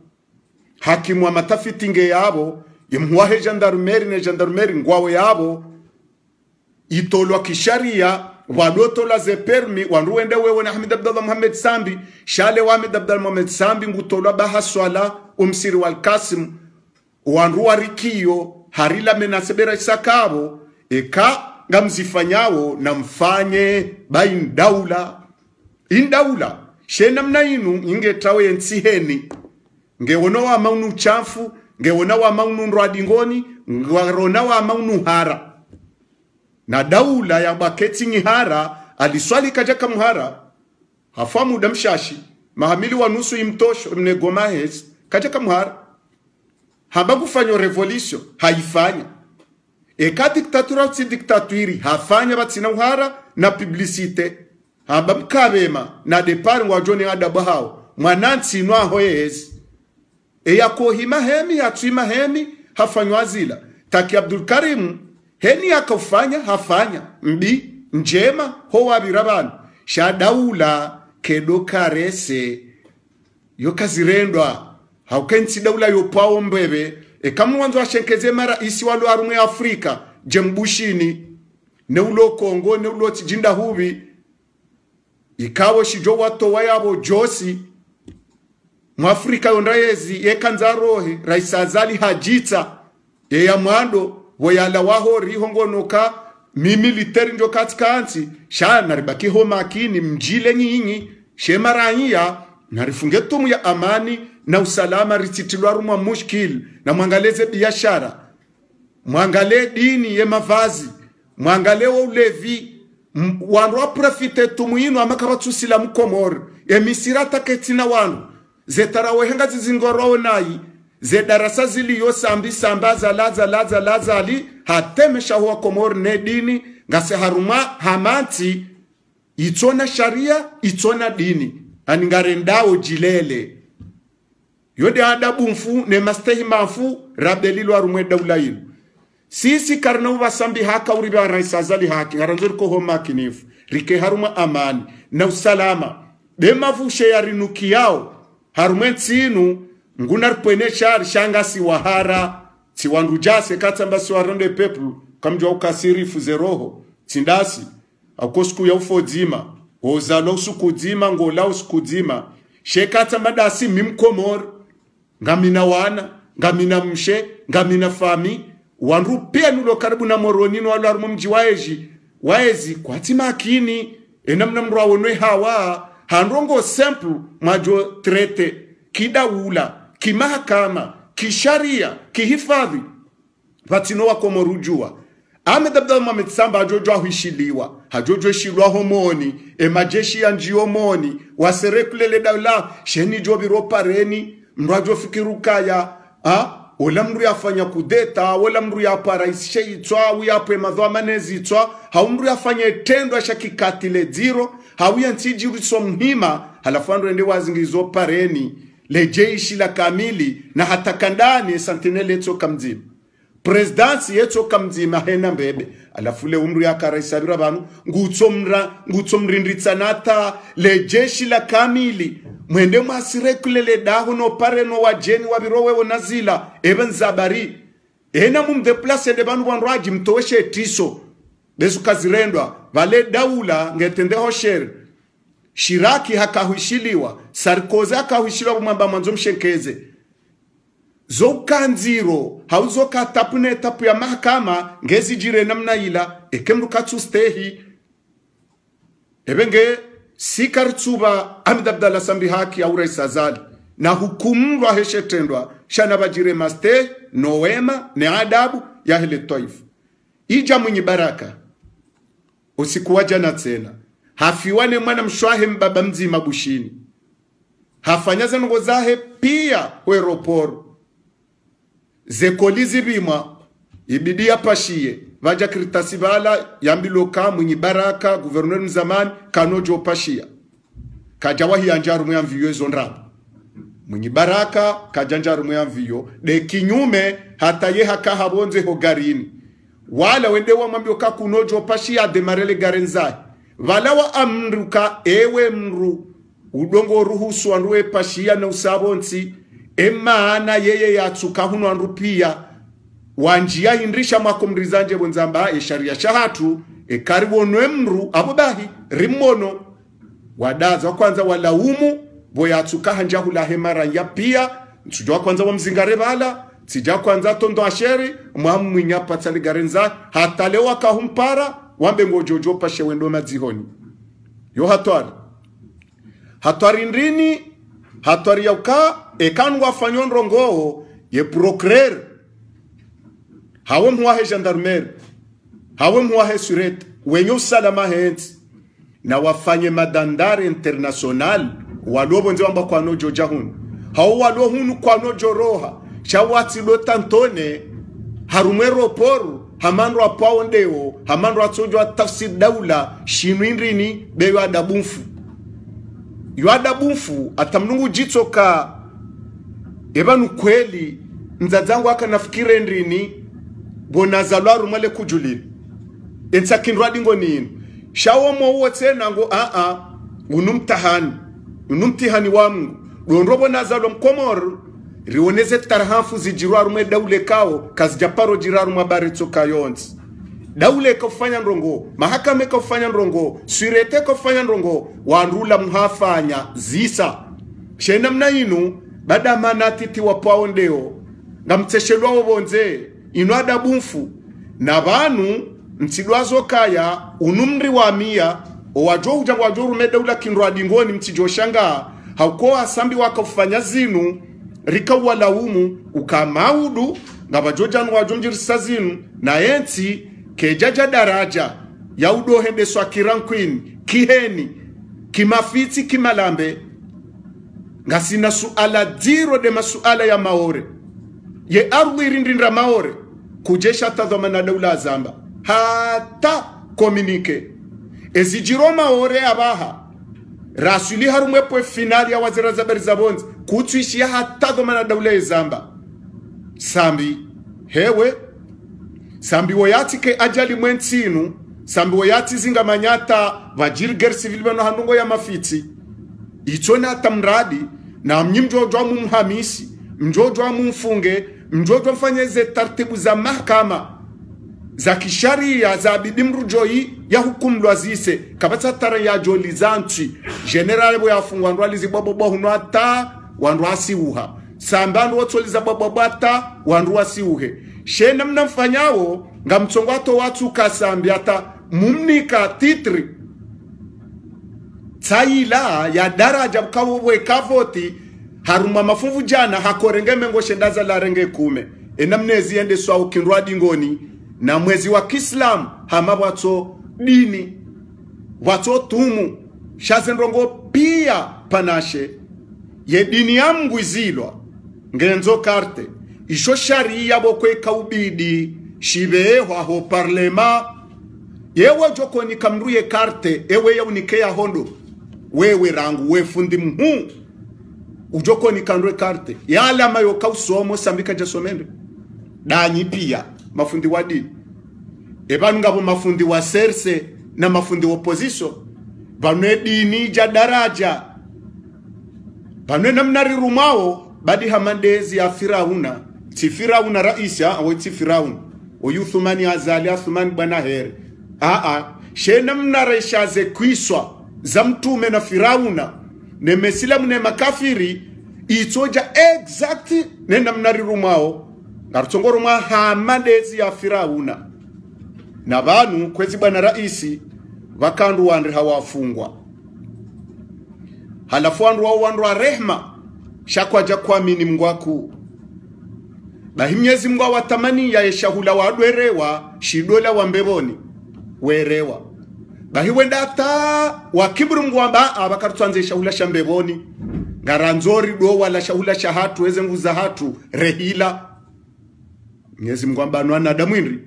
hakimu wa matafiti nge yabo imhuahe gendarmerie ne gendarmerie ngwawe yabo itolwa kisharia wadotola ze permi wanruende wewe na Hamid Abdallah Mohamed Sambi shale wa Hamid Abdallah Mohamed Sambi ngutolwa bahaswala umsiri wal Kasim wanruwa rikio harila menasebera isakabo eka ngamzifanyawo na mfanye bain daula indaula shena mna inu inge tawe nsiheni ngewona wa maunu chafu ngewona wa maunu ndwadingoni ngwarona wa maunu hara na daula ya baketi ngihara aliswali kajaka muhara hafamu damshashi mahamili wa nusu imtosho mnegoma hes kajaka muhara haba kufanya revolution haifanya eka diktatura si diktaturi hafanya batsina uhara na publicite haba mkabema na depari wa joni adaba hao mwanansi nwa hoyezi yako hima hemi hatuima hemi hafanywa zila taki Abdul Karim heni akafanya hafanya mbi njema ho wabirabana shadaula kedo karese yo kazirendwa haukensi daula yo pao mbebe kama wanzo washenkeze mara isi walo arumwe Afrika jembushini ne ulo Kongo ne ulo tijinda hubi ikawo shijo wato wayabo josi Mwafrika yondaezi yekanzarohe raisazali hajita ya mwando voyala waho rihongonoka mi militeri njo katikanti shana ribaki ho makini mjile nyinyi shemaranya narifunge tumu ya amani na usalama rititilwa rumwa mushkil na mwangaleze biashara mwangale dini ye mavazi mwangale wa ulevi wanwa profite tumu inu amakabatusila mkomori emisirata ketina wanu zetarawe henga zingorowe nayi zedarasa ziliyo sambi sambaza laza ali hatemesha huwa komori ne dini ngase haruma hamanti itona sharia itona dini aningarendao jilele yode adabu mfu ne mastehi mafu rabdelilo arumwe daula ilu sisi karnau wasambi haka uriba raisazali haki ngaranzuri koho makinifu rike haruma amani na usalama bemavu sheyarinuki yao harumwetsinu ngunar pwene shari shangasi wahara tiwandujase katamba siwaronde peplu kamjwa ukasiri fuzeroho tindasi akosku ya ufodima ozalo usukudima ngola usukudima shekata madasi mimkomor ngamina wana ngamina mshe ngamina fami wanru pia nulo karibu na moronino walo harumu mji waezi kwa timakini enamna mruawonwe hawa handrongo simple majo trete kidaula, kimahakama, kisharia, kihifadhi vatino wako morujua. Ahmed Abdallah Mohamed Samba hajojo ahishiliwa, hajojo shilwa homoni, majeshi ya njiomoni, waserekulele daula, sheni jobiro pareni, mrajo fikirukaya, ola mru yafanya kudeta, ola mru yapara ishe itwa, uyape madhwa manezi itwa, haumru yafanya etendo asha kikatile ziro, hawia ntiji uriso mhima, halafandu ende wazingizo pareni, lejeshi la kamili, na hatakandani santinele eto kamzima. Presidansi yeto kamzima hena mbebe. Alafule umru ya karaisabira banu, ngutsomrindritsanata, lejeshi la kamili, mwende masirekulele dahu no pare no wajeni wabirowe wanazila, even zabari. Hena mumdeplase de banu wanraji mtoweshe tiso. Besu kazirendwa, vale daula ngetende hosher. Shiraki hakahuishiliwa, Sarkozy hakahuishiliwa mwamba mwanzo mshenkeze. Zoka nziro, hauzoka tapune tapu ya mahakama, ngezi jire namna ila, ekemru katsu stehi. Ebenge, sikartsuba Ahmed Abdallah Sambi haki ya ura isazali. Na hukumrwa heshetendwa, shana bajire maste, noema, ne adabu, ya hele toifu. Ija mwenye baraka, usikuwa jana tena. Hafiwane mwana mshwahe mbaba mzima bushini. Hafanyaza ngozahe pia weroporo. Zekolizi bima, ibidi ya pashie. Vaja kritasibala, yambiloka, mwenye baraka, guverneur mzamani, kanojo pashia. Kajawahi anjaru mwe amviyo zonrabu. Mwenye baraka, kajanjaru mwe amviyo. De kinyume, hata ye haka habonze hogarini. Wala wendewa mwambioka kunojo pashia demarele garenzai. Valawa amruka ewe mru. Udongo ruhusu wanruwe pashia na usabonsi. Maana yeye yatsuka huno anrupia. Wanjia hindrisha makomrizanje wenzamba sharia shahatu. Karibu mru abubahi rimono. Wadaza kwanza walaumu. Boyatsuka hanja hula hemara ya pia. Nsujua kwanza wa mzingare bala. Sija kwanza tondo asheri. Mwamu mwinyapa tali garenza. Hata lewa kahumpara. Wambe ngojojo pashe wendo mazihoni. Yo hatwari. Hatwari ndrini. Hatwari yauka. Ekanu wafanyon rongo. Ye procureur. Hawe mwahe gendarmerie. Hawe mwahe suret. Wenyo salama henti. Na wafanye madandare international. Waluo nze wamba kwa nojo jahun. Hawe waluo hunu kwa nojo roha. Shawati lotantone. Harumero poru. Hamanro apaondeo, hamanro atsojo tafsir daula, shinwindrini beyo adabunfu. Yo adabunfu atamnungu jitsoka ebanu kweli nzadzangu aka nafikire ndrini bonazalwa rumale kujulini. Ensakindwa dingo nini. Shawo mo tena ngo unumtihani wa Mungu. Donrobo nazalwa mkomoro rioneze tarhafu zijirwa rume daule kao kazijaparo jiraru mabare tsoka yonzi. Daule kufanya nrongo, mahakame kufanya nrongo, surete kufanya nrongo, wanrula muhafanya zisa. Shena mna inu, bada manatiti wapaondeo, nga mteshelwa wabonze, inu adabunfu, na vanu, mtidwazo kaya, unumri wa mia, owajo ujang wajo rume daula kinrwa dingoni mtijoshanga, hauko asambi wakafanya zinu, rika walaumu ukamaudu ngabajojan wajonjirisa zinu na enti kejaja daraja ya udohende swa kirankwini kiheni kimafiti kimalambe ngasina suala diro de masuala ya maore ye ardhi rindindra maore kujesha tadhamana daula zamba hata komunike ezijiro maore abaha rasuli harumwepo finali ya wazira zabari zabonzi kutuishi ya hata dhomana daula zamba sambi hewe sambi woyati ke ajali mwentinu sambi woyati zinga manyata vajirger civil bano hanungo ya mafiti itona hata mradi na mnimjojwa mumhamisi mjojwa mumfunge mjojwa mfanyeze tartibu za mahakama za kisharia za bidimrujoi ya hukumlwa zise kabata tara ya jolizanti general bo yafungwa ndwalizi bobo hunwata wanduasi uha sambando wotoliza bababata wanduasi uhe shena mnamfanyawo ngamtsongwato watu kasambiata mumnika titri tsaila ya daraja bukawwe kavoti haruma mafunvu jana hakorenge mengo shendaza la renge kume enamnezi ende swa ukinrwa dingoni na mwezi wa Kiislamu hama wato dini wato tumu shazenrongo pia panashe ye dini ya mgwizilwa ngenzo karte isho sharia bokwe kaubidi shibeho aho parlema yewe joko ni kamruye karte ewe ya unike ya hondo wewe rangu we fundi mhu ujoko ni kamruye karte yale amayo kausomo sambika jasomende danyi pia mafundi wa dini ebanu ngabo mafundi wa serse na mafundi wa opposition banwe dini ja daraja banwe namnari rumao badi hamandezi ya Firauna ti Firauna raisha au ti Firauna oyuthumani azali athumani bwana here shena mnaresha ze kwiswa za mtume na Firauna ne mesila mne makafiri itoja exactly nenda mnari rumao ngarutongoro mwa hamandezi ya Firauna na banu kwezi bwana raisi wakandu wandri hawafungwa halafu wandu wa rehma shakwa jakwamini mngwaku bahimyezi mngwa watamani ya yeshahula wadwerewa shidola wa mbeboni werewa bahiwenda ata wakiburu mngwamba abakarutwanze shahula shambeboni ngaranzori do wala shahula shahatu weze nguza hatu rehila myezi mngwamba nwana damwinri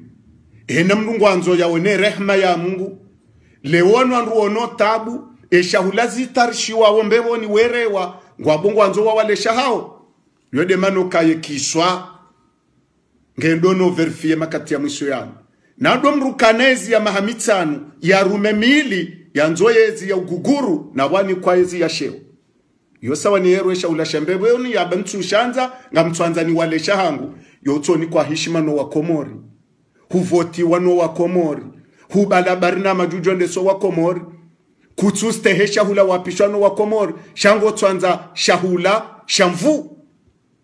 ena mngwanzo yaone rehma ya Mungu lewonu anruono tabu eshahula zitarishiwa wombeboni werewa ngwabongo anzo wale shahao yode mano kaye kiswa ngendono verifie makati ya mwisho yanu na ndo mrukanezi ya mahamitsanu ya rumemili ya nzoyezi ya uguguru na wani kwa ezi ya sheo yosawa ni hero esha ulashambeboni ya bantu shanza nga mtuanza ni wale shahangu yotoni kwa hishima no wa Komori huvoti wano wa Komori hubalabari na majujo ndeso wa Komori kutsuste hesha hula wapishano wa Komori shango tuanza shahula shamvu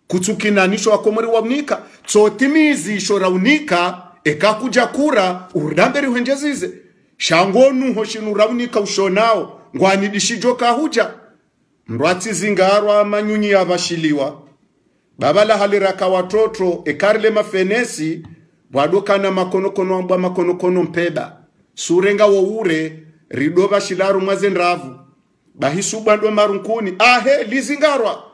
kutsukinanisho wa Komori wa mnika tsotimizi shora unika eka kuja kura urdamberi wenjezize shangonu hoshinu raunika ushonao ngwani dishijoka huja mrwati zingarwa manyunyi ya bashiliwa babala haliraka watoto ekarle mafenesi wadokana makonokono amba makonokono mpeba surenga wo ure ridoba shilaru mwazendravu bahisu bando marunkuni lizingarwa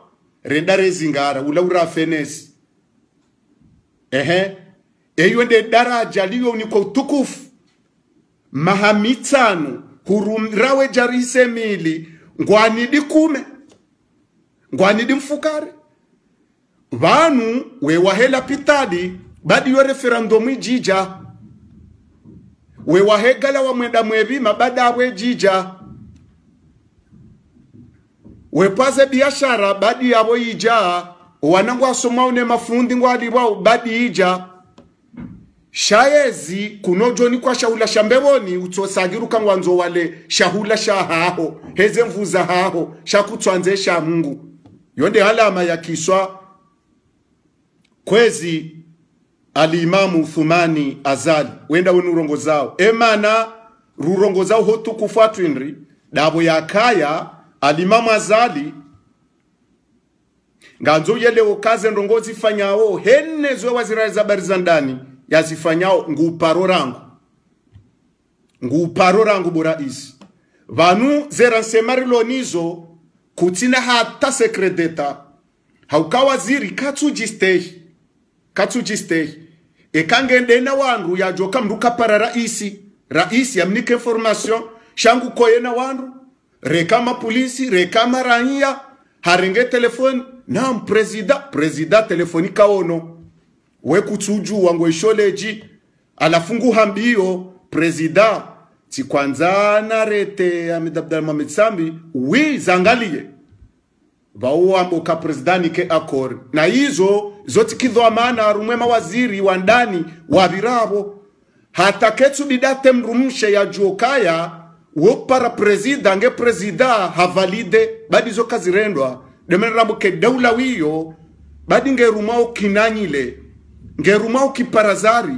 redare zingara ula ura fenesi eyo nde daraja liyo ni kwa utukufu mahamitano hurumrawe jarise mili ngwani dikume ngwani dimfukare vanu wewahela pitadi badi yo referendum jija wewahegala wa mwenda mwebi mabada we jija wepaze biashara badi yabo ija wanangu asoma une mafundi ngwadi wao badi ija shayezi kunojo ni kwa shahula shambeboni utosagiruka ngwanzo wale shahula shahaho heze mvuza haho shakutwanzesha Mungu yonde alama ya kiswa kwezi alimamu Thumani Azali wenda wenu urongo zao emana rurongo zao hotu kufatu inri dabo ya kaya alimamu Azali nganzo yele okaze ndongozi fanyao henne zwe wazira za barizandani yazifanyao nguparo rangu bora isi vanu zeransemari lonizo kutina hata secret d'etat haukawa ziri katsujistehi ekangende na wandu ya joka mruka para raisi ya mnike information shangu koyena wandu rekama polisi rekama raia harenge telefoni na presida telefonika ono we kutuju wangu esholeji alafungu hambio presida ti kwanza na rete Amidabdal Mohamed Sambi zangalie bao amboka presidani ke akor na hizo zoti kidho amana arumema waziri wa ndani wa birabo hata ketsu bidate mrumshe ya jokaya wo para presida havalide badi zo kazirendwa demenrambo ke daula wiyo badi ngerumao kinanyile ngerumao kiparazari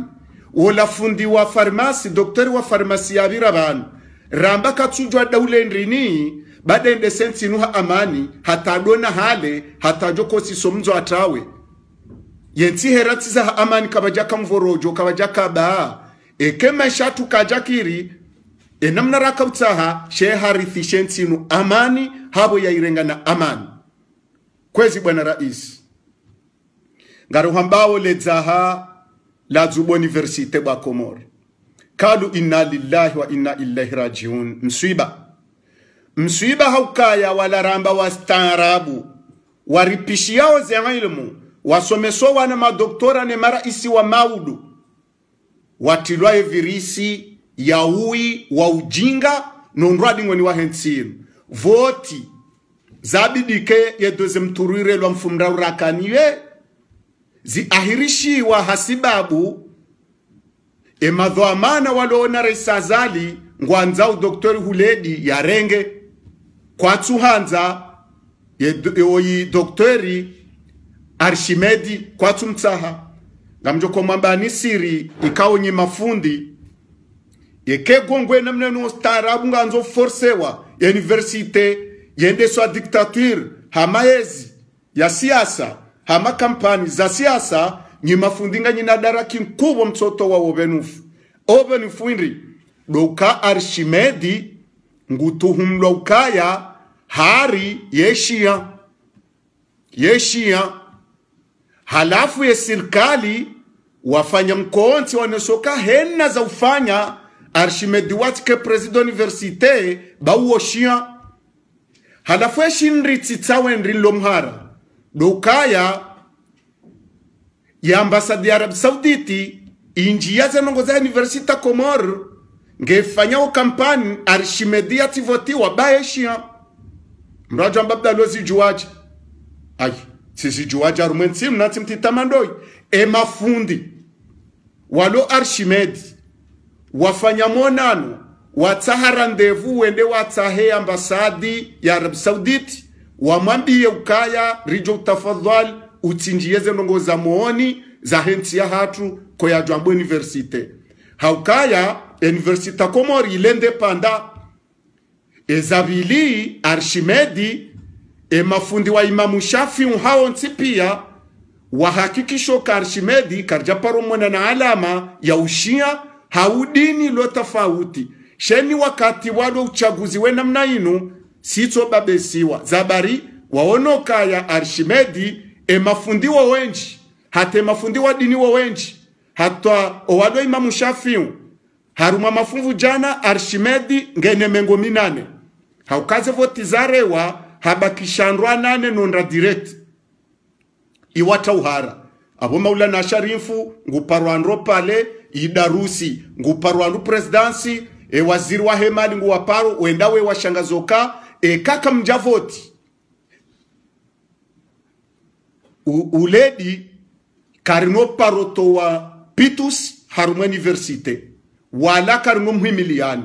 wola fundi wa farmasi doktori wa farmasi ya birabanu ramba katsujwa daule ndrini baada ende sensi nuha amani hatadona hale hatajoko sisomzo atawe yenti heratiza ha amani kabajaka mvorojo kabajaka baa ekema shatu kajakiri enamna raka utaha sheharithi shentinu amani habo ya irenga na amani kwezi bwana rais ngaruhambao lezaha la zubo universite ba Komori kalu inna lillahi wa inna ilaihi rajiun mswiba haukaya wala ramba wastaarabu waripishiao ze ilmu wasomeso wana madoktora ne maraisi wa maudu watilwae virisi ya ui wa ujinga nondwadi ngoni wa hensiru voti zabidike yedoze mturire lwa mfumra urakaniwe zi ahirishiwa hasibabu emadhoamana waloona resazali ngwanza doktori Huledi ya renge kwa tuhanza yeoyi doktori Arshimedi kwa tumtaha ngamjoko mwambani siri ikaonyi mafundi yeke gongwe namneno starabu nganzo forcewa universite yende swa dictature hamaezi ya siasa hama kampani za siasa nyi mafundinga nyina daraki mkubwa mtoto wa obenufu inri doka Arshimedi ngutuhumlo ukaya hari yeshia halafu ya serikali wafanya mkoonti wanesoka hena za ufanya Arshimedi watike president universite bauoshia halafu ya shinri titawe nrilo mhara dokaya ya ambasadi ya Arabi Sauditi injia zenongo za universita Komori ngefanya kampani Arshimedi ativoti wabaeshia mraja mbabda lozi juwaji ay sisi juwaji arumwensi mnati mtitamandoi mafundi walo Arshimedi wafanya monano watahara ndevu wende watahe ambasadi ya Arabi Sauditi wamwambie ukaya rijo tafadhali utinjieze ndongo za muoni za henti ya hatu kwa ya Jambo Universite haukaya Universita Komori ilende panda ezabili Arshimedi mafundi wa Imamu Shafi hao ntipia wahakikisho ka Arshimedi karjaparo mwana na alama ya ushia haudini lo tofauti sheni wakati walo uchaguzi wena mnainu sito babesiwa zabari waonoka ya Arshimedi mafundi wa wenji hate mafundi wa dini wa wenji hata owado Imamu Shafi haruma mafunvu jana Arshimedi ngene mengo minane haukaze voti zarewa habakishandwa nane nonra direct iwata uhara abo Maulana Sharifu nguparwandro pale idarusi nguparwandu presidency waziri wa hemali nguwaparo wendawe washangazoka kaka mjavoti uledi karino paroto wa Pitus haruma universite wala karino mhimiliani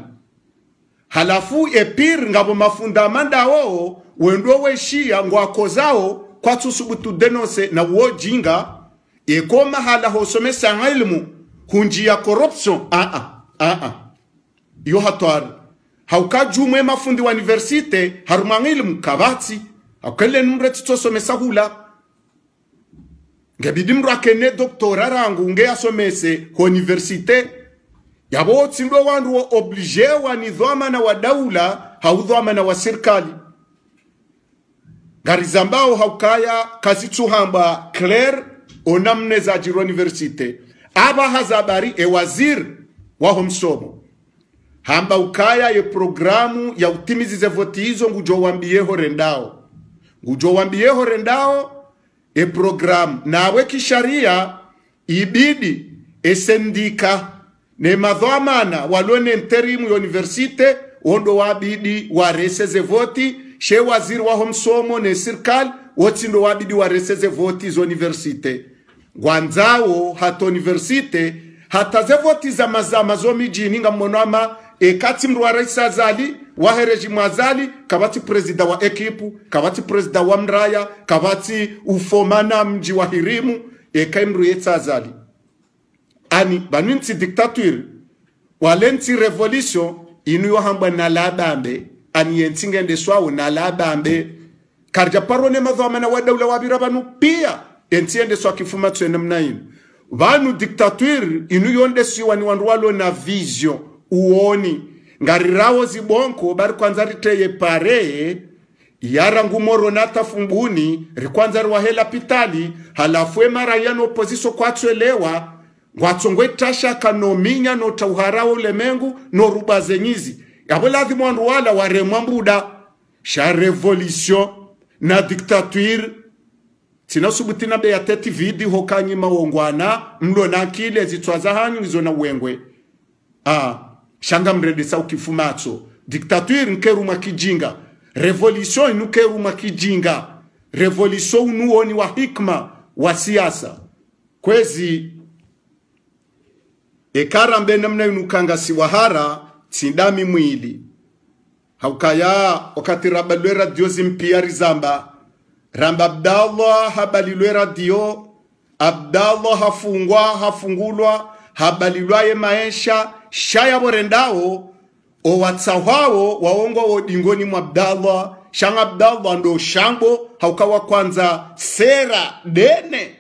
halafu epir ngabo mafundamanda wao wendo weshia ngwakozao kwa tusubutu denose na wojinga ekoma hala hosomesa ilmu hunjia corruption yo hatwari haukajumwe mafundi wa universite haruma ilmu kabati akele numre tutosomesa hula ngabidi mrakene doktora rangu nge asomese ho universite yabo tsindo wandu wa oblige wa nidhamana wa daula haudhamana wa serikali garizambao haukaya kazituhamba Claire onamne za jiro universite aba hazabari wazir wa homsomo hamba ukaya ye programu ya utimizize voti hizo ngujo wambie horendao programu nawe kisharia ibidi esendika ne madhamana walone interimu universite ondo wabidi wareseze voti she waziri wa homsomo ne serikali wotindo wabidi wareseze voti zo universite gwanzao hata universite hata ze voti za mazama zo mijini ngamonama kati mru wa rais azali wa rejimu azali kabati presida wa ekipu kabati presida wa mraya kabati ufomana mji wa hirimu kaimru yetsa azali ani baninti dictature walenti revolution inu yohamba na labambe aniyensi ngende swao na labambe karja parone madhamana wa daula wabira banu pia entiende swa kifuma tsene mnainu vanu dictature inu yonde siwani wanduwalo na vision uoni ngarirawo zibonko bari kwanza riteye pare yara ngumoro nata fumbuni rikwanza riwahela pitali halafu mara yano opposition kwatswelewa ngwatsongwe tasha kanominya no tauharawo lemengu no rubazenyizi yabo lazima wanduwala waremwa mbuda sha revolution na dictature tina subutina be ya teti vidi hokanyi mawongwana mlo na kile zitwaza hanyu nizona wengwe shanga mredesa ukifumatso dictature nkeruma kijinga revolution nukeruma kijinga revolution nuoni wa hikma wa siasa kwezi ekarambe namna yunukanga siwahara tindami mwili haukaya wakati rabalwe radio zimpia rizamba ramba Abdallah habalilwe radio Abdallah hafungulwa habalilwaye maesha shaya borendao o watsahwao waongo wodingoni mwa Abdallah shanga Abdallah ndo shambo haukawa kwanza sera dene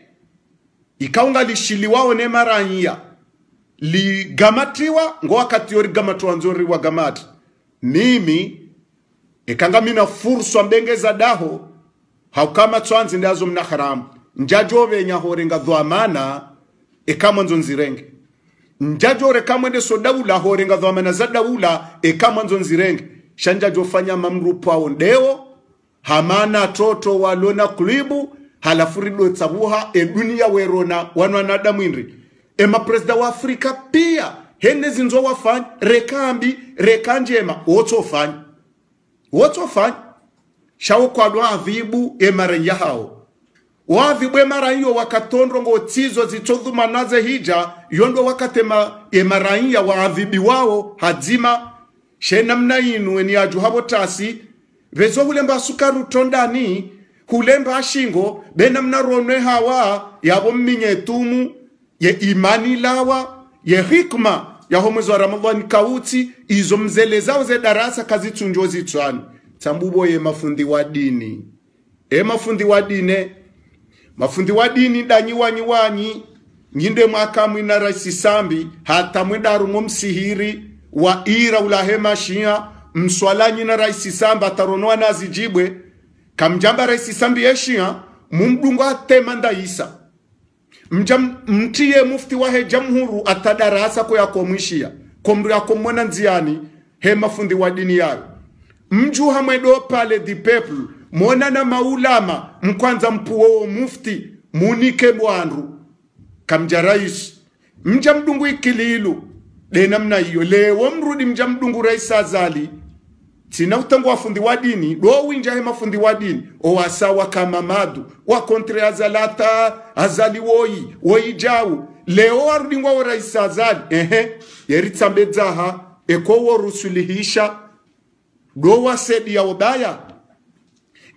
ikaunga lishiliwao ne maranya ligamatiwa ngo wakati yori gamatwa nzori wa gamati mimi ikanga mina fursa mbengeza daho haukama twanzi ndazo mna haramu njajove nyahorenga dhamana ekama nzonzirenge njajore kamwende so daula horenga dhamana za daula ekama nzonzirenge shanja jofanya mamrupu ao ndeo hamana toto walona klibu halafurido tsabuha dunia werona wanadamu inri ema presida wa Afrika pia hende zinzo wafanya rekambi rekanjema wotofanya shawo kwadwa avibu emara yahao wavibu emara hiyo wakatondro ngo tizo zitodhuma naze hija yondo wakatema emara ya waavibi wao hadzima shena mna inu eni aju habo tasi vezo hulemba sukaru tondani hulemba shingo bena mna ronwe hawa yabo mminyetumu ye imani lawa ye hikma ya homwezo wa Ramadhani kauti izo mzele zao ze darasa kazi tunjozi twani tambubo ye mafundi wa dini mafundi wa dini danyi wanyi nyinde makamu ina raisi sambi hata mwedaru msihiri wa ira ulahema shia mswalanyi na raisi samba taronoa nazijibwe kamjamba raisi sambi yeshia mumdungu atemanda isa mtiye mufti wahe jamhuru atadarasa kwa yako mwishia komri yako mwana nziani he mafundi wa dini yao mju hamwedo pale the people mwona na maulama mkwanza mpuo mufti munike mwanru kamja rais mja mdungu ikililu dena mna iyo lewo mrudi mja mdungu rais azali tina utangu wafundi wa dini do winja he mafundi wa dini o wasawa kama madu wa kontre azalata azali woi jau leo warudi ngwa rais azali yeritsambezaha ekowo rusulihisha do wasedi ya obaya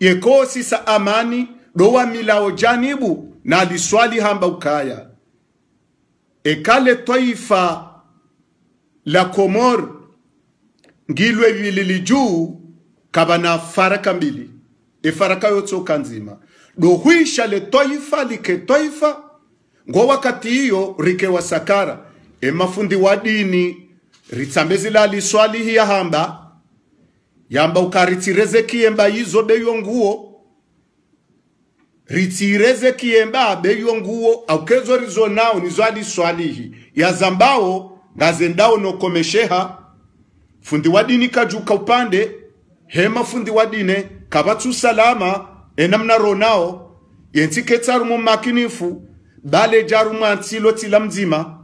yeko sisa amani do wa milao janibu na liswali hamba ukaya ekale taifa la Komor ngilwe vililiju kabana faraka mbili faraka yotso kanzima do huisha le taifa like taifa ngo wakati hiyo rike wasakara mafundi wa dini ritsambezi la liswali hiya hamba yamba ukaritireze kiemba hizo beyo nguo ritireze kiemba beyo nguo aukezo rizo nao nizwali swalihi ya zambao ngazendao no komesheha fundi wa dini kajuka upande hema fundi wa dine kabatu salama enamna ronao yentiketaru mu makinifu bale jaru mantilo tilamzima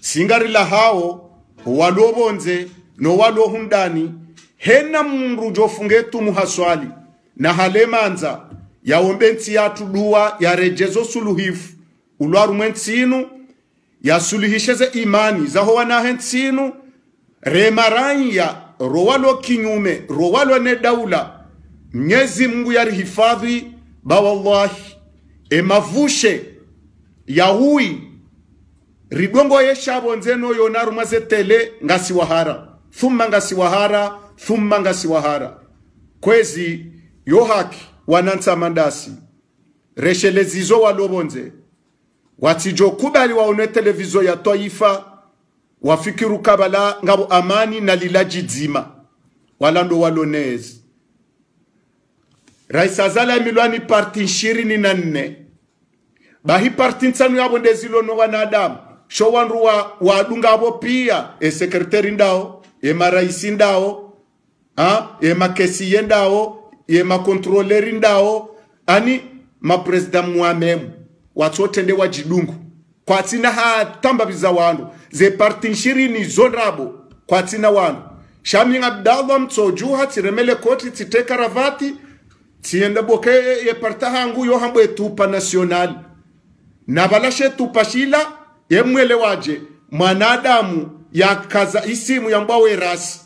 singari la hao walobonze no walohundani hena mrujo fungetu muhaswali na halemanza ya ombenti ya tudua ya rejezo suluhifu ulwaru mwentinu ya suluhisheze imani za hoa na hentinu remaranya rowalo kinyume rowalo ne daula Mwenyezi Mungu yarihifadhi ba wallahi emavushe ya hui ridongo yeshabo nzeno yonaru mazetele ngasiwahara thumma ngasiwahara thumma ngasi wahara kwezi yo haki wanansa mandasi reshelezizo walobonze watijo kubali waone televizo ya Taifa wafikiru kabala ngabo amani na lilaji dzima walando walonezi Rais Azala milwani parti 24 bahi parti nsanu yabo ndezilo no wanadamu sho wanru wa dunga abo pia sekretari ndao maraisi ndao makesi yendao makontroleri ndao ani mapresident muamemu watotende wajidungu kwa tina hatamba biza wandu ze parti 20 zonrabo kwa tina wandu Shami Abdallah mtsoju hatiremele koti titeka ravati tienda boke ye parta hangu yo hambo etupa national na balashe tupashila ye mwele waje mwanadamu ya kaza isimu ya mbawe rasi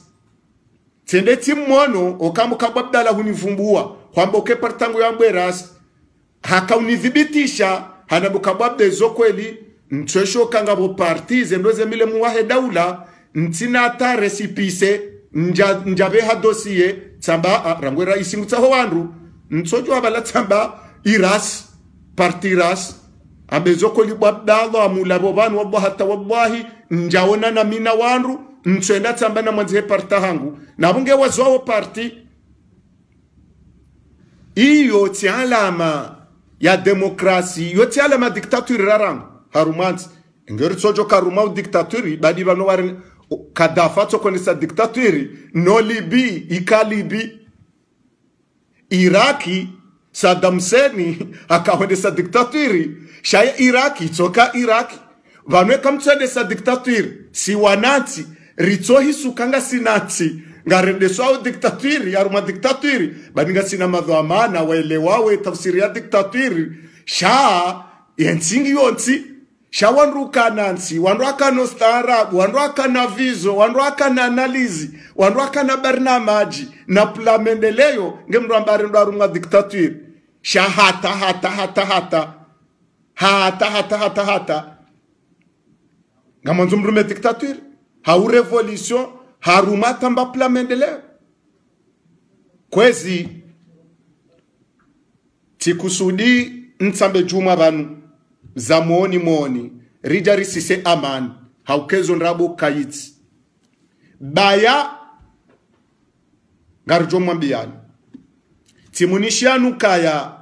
tiende timono okamu kababdala hunivumbua kwamboke partangu ya mbawe rasi haka unithibitisha hanabukababde zokweli ntwesho kangabo parti zendoze mile muwahe daula ntina ta resipise njabeha dossier tsamba rangwera isingutsaho wandu ntsojo abala tsamba iras parti ras abezo libabdalo amulabo banu wallahi njaona na mina wandu ntswenda tsamba na mwanze parta hangu na bunge wazo parti iyo tialama ya demokrasi yo tialama diktaturi rarangu harumanzi ngeri tsojo karuma diktaturi badi bano wari Kadafa tokonesa diktaturi no Libi ikalibi Iraki Saddam Hussein akawendesa diktaturi shaya Iraki toka Iraki vanwe kamtsendesa diktaturi si wanati ritsohi sukanga sinati ngarendeswa diktaturi aruma diktaturi baninga sina madhamana waelewawe tafsiri ya diktaturi sha yensingi yonsi shawanru kanansi wanru akano staarabu wanru akana vizo wanru akana analizi wanru akana barnamaji na plamendeleo ngemru ambare ndo arunga diktaturi sha hata ngamanzo mrume diktaturi hau revolution haruma tamba plamendeleo kwezi tikusudi ntsambe juma banu zamoni moni rijari sise aman haukezo nrabo kayiti baya garjo mwambiani timunishianu kaya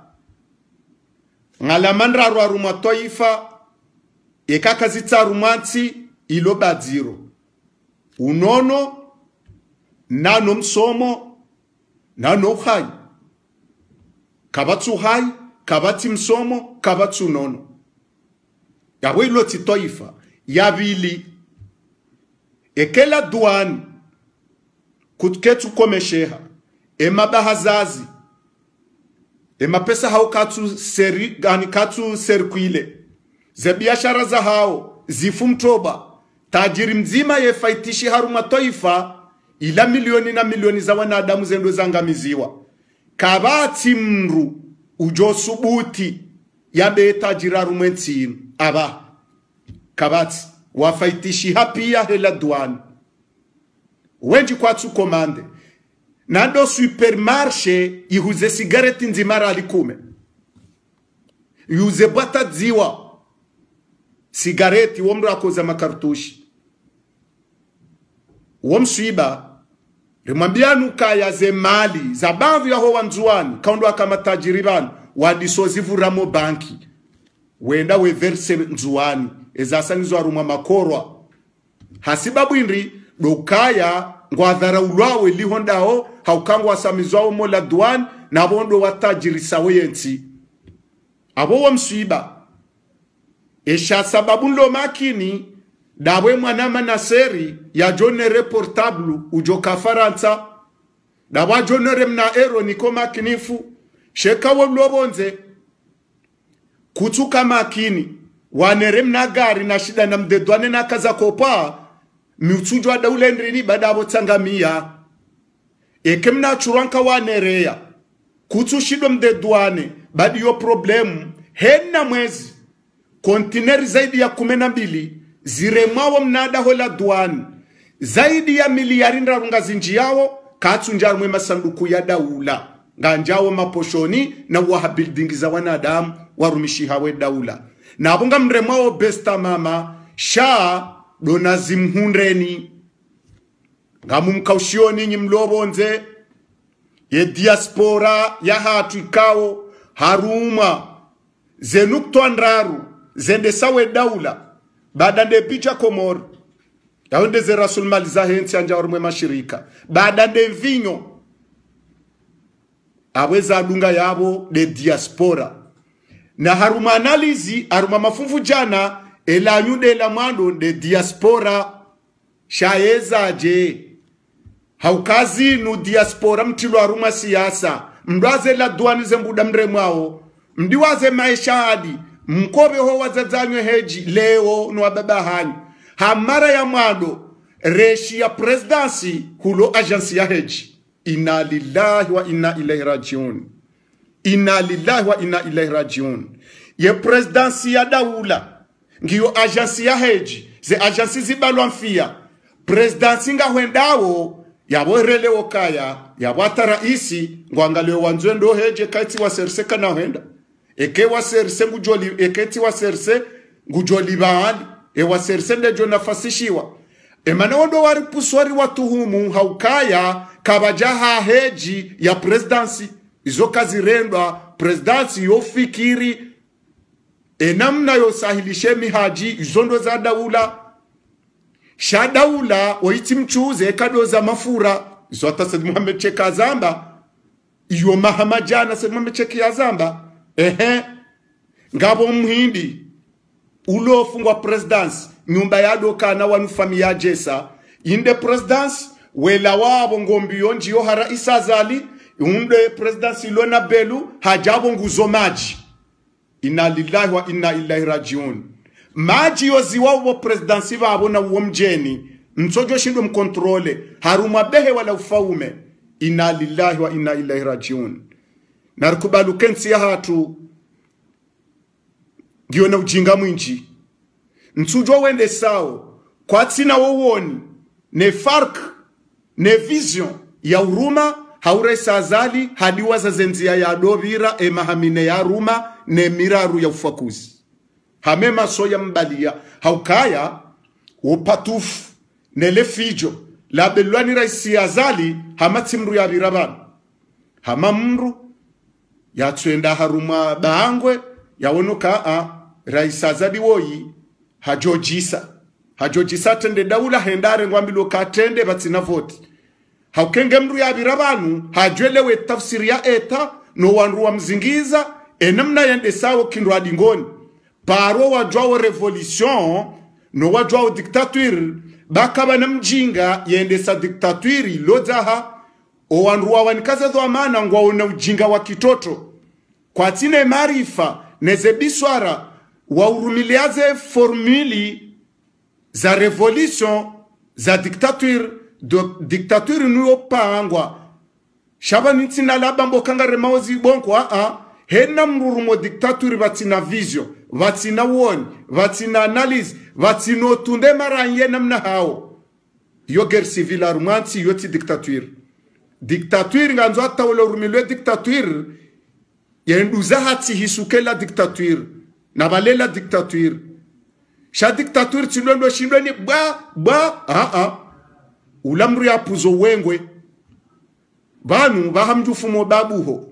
ngalamandra rwaruma Taifa ekaka zitsarumanti ilo badziro unono nano msomo nano hai kabatsu hai kabati msomo kabatsu nono yawe ilo Taifa yabili ekela duani kutketu komesheha emabahazazi emapesa hao katsu seri gani katsu serkwile ze biashara za hao zifumtoba tajiri mzima yefaitishi haruma Taifa ila milioni na milioni za wanadamu zendo zangamiziwa kabati mru ujo subuti yabe tajira rumwentinu aba kabati wafaitishi hapia hela duani wenji kwatsu komande nando supermarché ihuze sigareti nzimara alikume yuze bata dziwa sigareti womru akoza makartushi womswiba rimwambianu kaya ze mali za bavu ya ho wanzuani kaundo akama tajiri banu wadisozivu ramo banki wenda weverse nzuani ezasangizwa aruma makorwa hasibabu indri dokaya ngwadhara ulwawe lihondao haukangwa samizwao mola duan na bondo watajiri sawensi abo wamswiba esha sababu ndo makini dawe mwanama naseri ya jonere portable ujo kafaransa dawa jonere mna ero niko makinifu sheka wobonze kutuka makini wanere mna gari na shida na mdedwane na kaza kopa miutujwa daule ndrini badabo tsangamia ekemna churanka wanerea kutushidwa mdedwane badi yo problemu henna mwezi kontineri zaidi ya 12 ziremawo mnada hola duani zaidi ya miliari ndarunga zinji yao katsunjar mwe masanduku ya daula nganjawo maposhoni na wahabildingi za wanadamu warumishi hawe daula na abunga mremwao besta mama sha dona zimhundreni ngamu mkaushioni nyimlobonze ye diaspora ya hatu ikao haruma zenukto andraru zende sawe daula baada nde picha Komoro yaonde ze rasulmali za hensi anja ormwe mashirika baada nde vinyo aweza adunga yabo de diaspora na haruma analizi haruma mafunfu jana ela nyude la mwando de diaspora shaeza je haukazi nu diaspora mtilo haruma siyasa mdwaze la duani zembuda mremwao mdiwaze maisha hadi mkobe ho wazadzanywe heji leo no baba hani hamara ya mwando reshi ya presidency hulo agency ya heji inna lillahi wa inna ilaihi rajiun inna lillahi wa inna ilaihi rajiun ye presidency ya daula ngiyo agency ya heji ze agency zibalwa mfia presidency nga hwendawo yabo relewo kaya yabo ataraisi ngwangaleo wanzwendo heje kaiti waserseka na henda eke waserse ngujoli eketi waserse ngujoli baali waserse ndejo nafasishiwa emana wondo wari puswari watuhumu haukaya kabajaha heji ya presidency izo kazi rendwa presidency yofikiri enamna yosahilishe mihaji izondo za daula shadaula waiti mchuze kadoza mafura izo hata Said Muhammad cheka zamba iyo mahamajana Said Muhammad cheki ya zamba ngabo mhindi ulofungwa presidence nyumba yado kana wanufami ya jesa inde presidence wela wabo ngombiyo njiyo hara isazali unde presidence ilona belu hajabo nguzo maji inna lillahi wa inna ilaihi rajiun maji yoziwa wo presidency babo na uwo mjeni msojo shindo mkontrole haruma behe wala ufaume inna lillahi wa inna ilaihi rajiun narkubalu kensi ya hatu ngiyo na ujinga mwinji nsujo wende sao kwa tina wowoni ne fark ne vision ya uruma haure sazali hadiwa za zenzia ya dovira mahamine ya ruma ne miraru ya ufakuzi hamema soya mbalia haukaya upatufu ne lefijo la belwani raisi azali hamatimru ya biraban hamamru ya tuenda haruma baangwe ya wonoka raisi azali woyi hajojisa tende daula hendare ngwambilo katende batina voti haukenge mru ya birabanu hajwelewe tafsiri ya eta no wanruwa mzingiza enamna yende sawo kindu adingoni paro wajwao revolution no wajwao dictature bakaba na mjinga yende sa dictature lozaha o wanruwa wanikaze dho amana ngwao na ujinga wa kitoto kwa tine marifa neze biswara waurumiliaze formuli za revolution za dictature nuyo pangwa shaba nitina laba mbokanga remaozi bonko hena mrurumo dictature vatina vision vatina woni vatina analyse vatino tunde maranye namna hao yo guerre civile arumanti yoti dictature nganzo hata wala urumilwe dictature yenduza hati hisukela dictature na balela dictature sha dictature tsilwendo shindweni ulamru ya puzo wengwe banu bahamjufumo babuho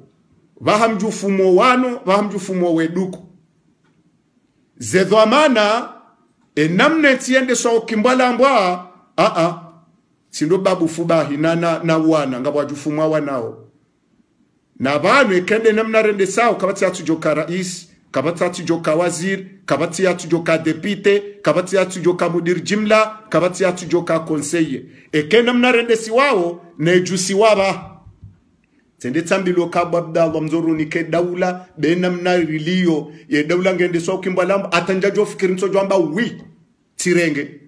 bahamjufumo wano bahamjufumo weduko zedhamana enamne tiende so kimbala mbwa sindo babu fubahi na wana ngabwajufumwa wanao na banu ekende namna rende sao kabati atujoka rais kabati atujoka wazir kabati atujoka depute kabati atujoka mudir jimla kabati atujoka conseiller ekende namna rende siwao nejusi waba tende tambilo kababdallah mzoruni ke daula benamna rilio ye daula ngende so kimbalambo atanjajo fikiri nsojo amba wi tirenge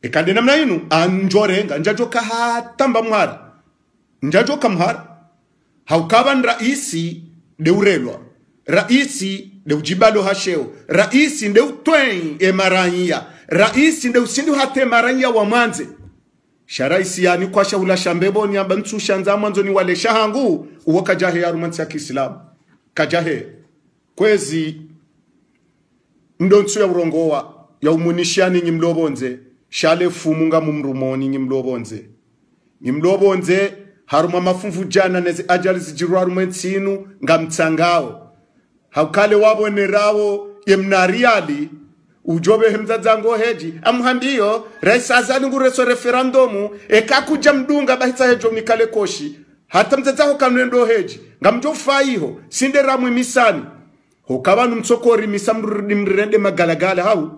ekande namna inu anjorenga njajoka hatamba mwara njajoka mhara haukaban raisi de urelwa raisi de ujibalo hasheo raisi de utwen emaranya raisi de usindu hate maranya wa manze sharaisi yani kwa shahula shambebo ni amba ntu shanza mwanzo ni wale shahangu uwa kajahe ya rumansi ya Kiislamu kajahe kwezi ndo ntu ya urongowa ya umunishani nyimlobonze shale fumunga mumrumoni nyimlobonze haruma mafunfu jana neze ajali zijiru harumensinu nga mtsangao haukale wabonerawo yemnariali ujobe hemzadzango heji amuhambiyo raisa azali ngureso referendumu ekakuja mdunga bahitsa hejo nikale koshi hata mzadzako kanwendo heji ngamjo faiho sinde ramwe misani hokabanu mtsokori misamrudi mrende magalagala hau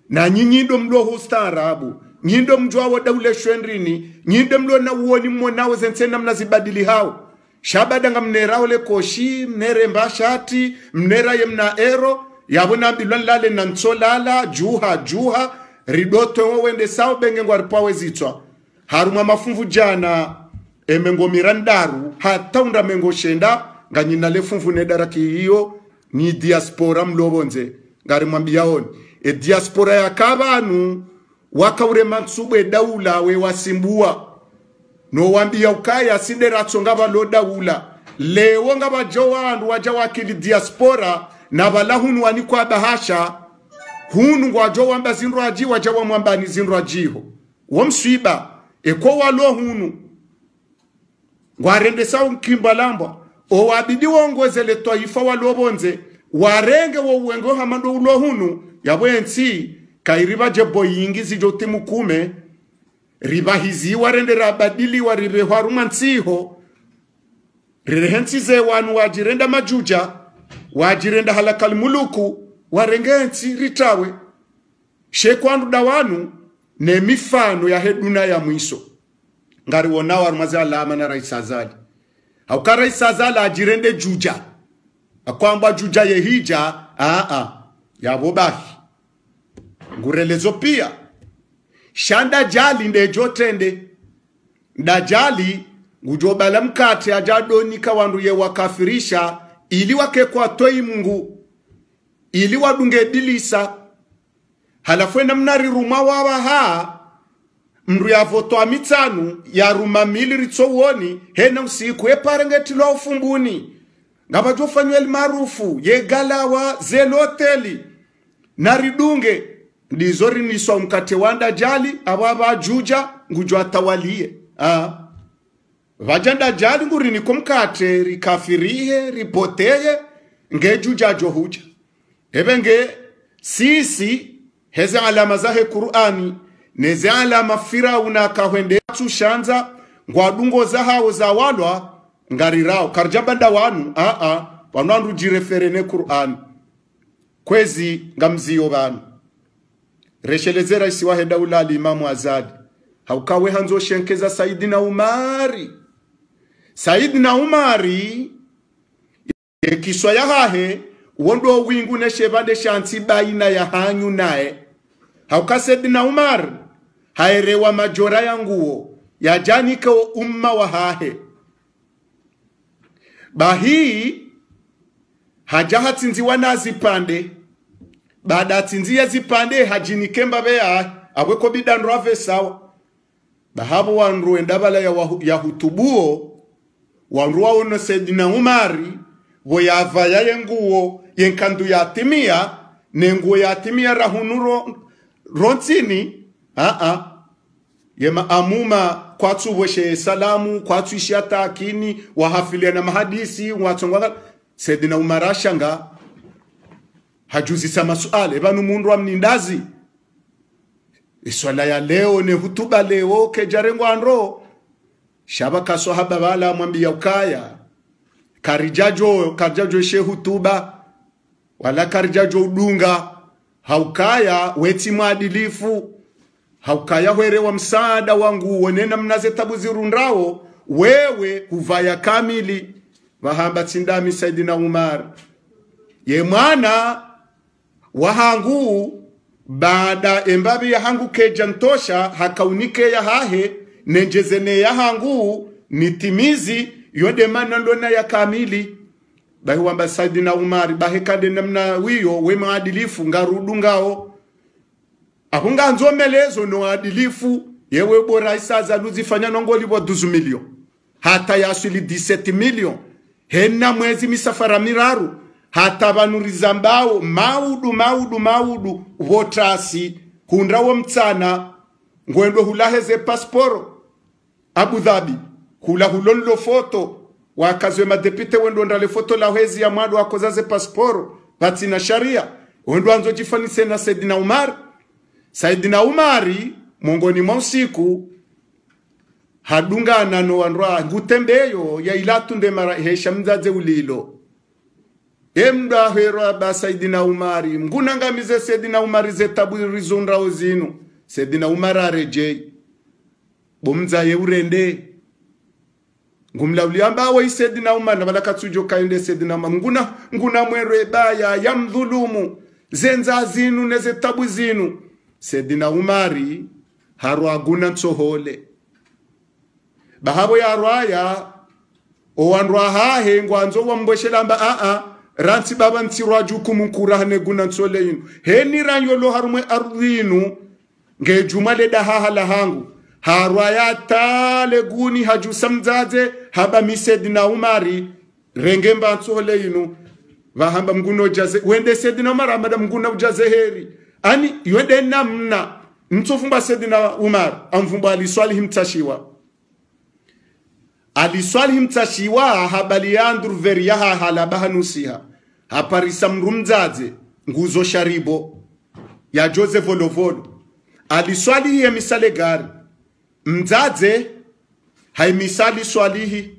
na nyinyindo mlo hostarabu nyindo mjwa wa daule shwendrini nyindo mlo na uoni mwanao zensena mnazibadili hao shabada nga mnerao le koshi mnere mbashati mnera yemna ero yabona bilwan lale na ntsolala juha ridoto wende sao benge ngwa ripawe zitwa haruma mafunvu jana emengo mirandaru hata unda mengo shenda nganyina le funvu nedaraki hiyo ni diaspora mlobonze ngari mwambiaoni diaspora ya kabanu wakaure mansubwe daula we wasimbua no wambia ukaya sidera tsongaba lo daula lewo ngaba jowandu waja wakili diaspora na balahunu wani kwa bahasha hunu ngwa jowamba zinraji waja wa mwambani zinrajiho womswiba eko walo hunu ngwarende sawu kimbalamba o wabidi wongozele toifa walobonze warenge wo wengo hamando ulo hunu yabwensi kairiba jebo yingi zijote mukume riba hizi warende rabadili waribe harumansiho rirehensi ze wanu wajirenda majuja wajirenda halakal muluku warengensi ritawe shekwandu dawanu ne mifano ya heduna ya mwiso ngari wona warumaze alama na Rais Azali hauka Rais Azali ajirende juja akwamba juja yehija yabobahi ngurelezo pia shanda jali ndejotende ndajali ngujobala mkate ajadonika wandu ye wakafirisha ili wakekwa toi Mungu ili wadunge dilisa halafwenda mnari ruma wawaha mru ya voto amitanu ya ruma mili ritowoni hena usiku eparengeti lo ufumbuni ngaba jofanywe marufu ye galawa zeloteli naridunge ndizori niswa mkate wanda jali ababa juja ngujwa tawalie vajanda jali nguri nikomkate rikafirihe ripoteye ngejuja johuja ebenge sisi heze alama zahe Qur'ani neze alama Firauna kahwende tushanza ngwadungo za hao za walwa ngarirao karjabanda wanu wanandu jireferene Qur'ani kwezi ngamziyo banu reshelezera isiwahe daula alimamu Azadi haukawe hanzo shenkeza Saidina Umari kiswa ya hahe wondo wingu ne shebande shanti baina ya hanyu nae hauka Saidina Umar haerewa majora ya nguo ya janika umma wa hahe bahi hajaha tinziwa na zipande baada tinzia zipande hajinikemba bea aweko bidan rave sawa bahabo wanru endabala ya hutubuo wanru waono Saidina Umari voyava ya yenguo yenkandu ya timia nenguo ya timia rahunuro rontini yema amuma kwatu weshe salamu kwatu ishata akini wahafilia na mahadisi watongwa Saidina Umar ashanga hajuzisa masuale banu mundu wa mnindazi iswala ya leo ne hutuba leo kejarengo anro shabaka sahaba bala mwambia ukaya karijajo she hutuba wala karijajo udunga haukaya weti mwadilifu haukaya hwerewa msaada wangu wonena mnaze tabu zirundrao wewe huvaya kamili wahamba tindami Saidina Umar ye mwana wahangu baada embabi ya hangu kejantosha hakaunike ya hahe nenjezene ya hangu nitimizi yode manandona ya kamili bahi wamba Saidina Umar bahi kade namna wiyo we maadilifu ngarudu ngao ahunga nzomelezo no adilifu yewe bora isaza luzifanya nongoli wa 12 milioni hata yasuli 17 milioni henna mwezi misafara miraru hata banuriza mbao maudu votrasi hundrawo mtsana ngwendo hulaheze pasporo Abu Dhabi hula hulonlo foto wakazwe madepite wendo ndale foto la hezi ya mwadu wakozaze pasporo batina sharia wendo anzo jifanise na Saidina Umari mongoni mwa usiku hadungana no wanrwa ngutembeyo ya ilatunde mara hesha mzaze ulilo emda hera ba Saidina Umari mgunangamize Saidina Umari zetabu rizonra ozinu Saidina Umari areje bomza ye urende ngumlauli ambawe Saidina Umari nabalakatsujo kaende Saidina Umari nguna mwere baya ya mdhulumu zenza zinu nezetabu zinu Saidina Umari harwa guna tsohole bahabo ya rwaya owanrwa hahe ngwanzo wamboshelamba ranti baba ntirwa jukumukura hane guna tsole inu heni ranyolo harumwe ardhinu ngejuma le daha la hangu harwaya tale guni hajusamzaze haba Saidina Umari rengemba tsole inu vahamba mguno jaze wende Saidina Umari amada mguno ujaze heri ani yende namna mtofumba Saidina Umar amfumba aliswali himtashiwa habali yandru veriyaha halabaha nusiha haparisa mrumzaze nguzo sharibo ya Jose Volovolo aliswali ya misale gari mzaze haimisali swalihi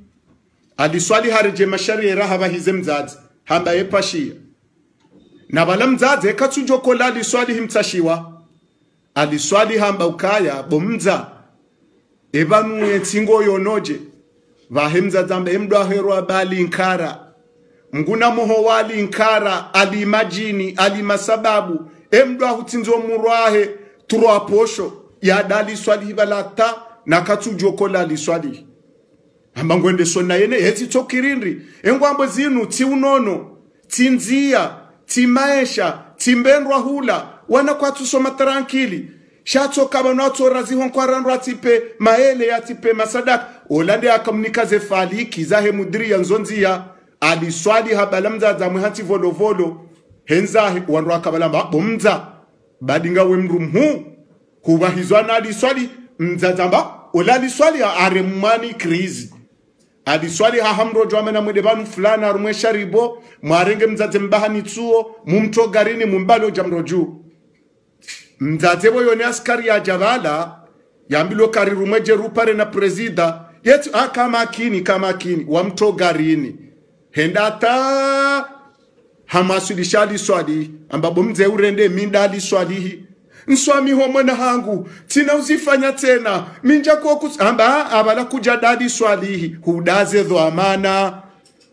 aliswali harije mashari ya rahaba hize mzaze hamba yepashia na bala mzaze katsujo kola aliswali himtashiwa aliswali hamba ukaya bomza ebanu yetingo yonoje vahemza zambe emdwa herwa bali inkara mguna moho wali inkara alimajini alimasababu emdwa hutinzo murwahe turwa posho ya dali swali hibalata na katsujo kola aliswali hamba ngwende sona yene heti tokirindri engwambo zinu ti unono tinzia timaesha timbendwa hula wana kwa tusoma tranquili shato kaba nato razi honkwarandwa tipe maele ya tipe masadak olande akamunikaze fali kizahe mudiri ya nzonzia aliswali habalamza za muhati volovolo henza wanrwa kabalamba bomza badinga wemrumhu kubahizwana aliswali mzazamba ola aliswali aremani krizi aliswali hahamro jwamena mwedebanu fulana rumwe sharibo mwarenge mzaze mbahani tsuo mumto garini mumbalo jamroju mzaze boyo ni askari ya javala yambilo kari rumwe jerupare na prezida yetu kama kini wamto garini hendata hamasudishali swali ambabo mze urende mindali swalihi nswami homona hangu tina uzifanya tena minja kokus amba abala kujadadi swalihi hudaze dho amana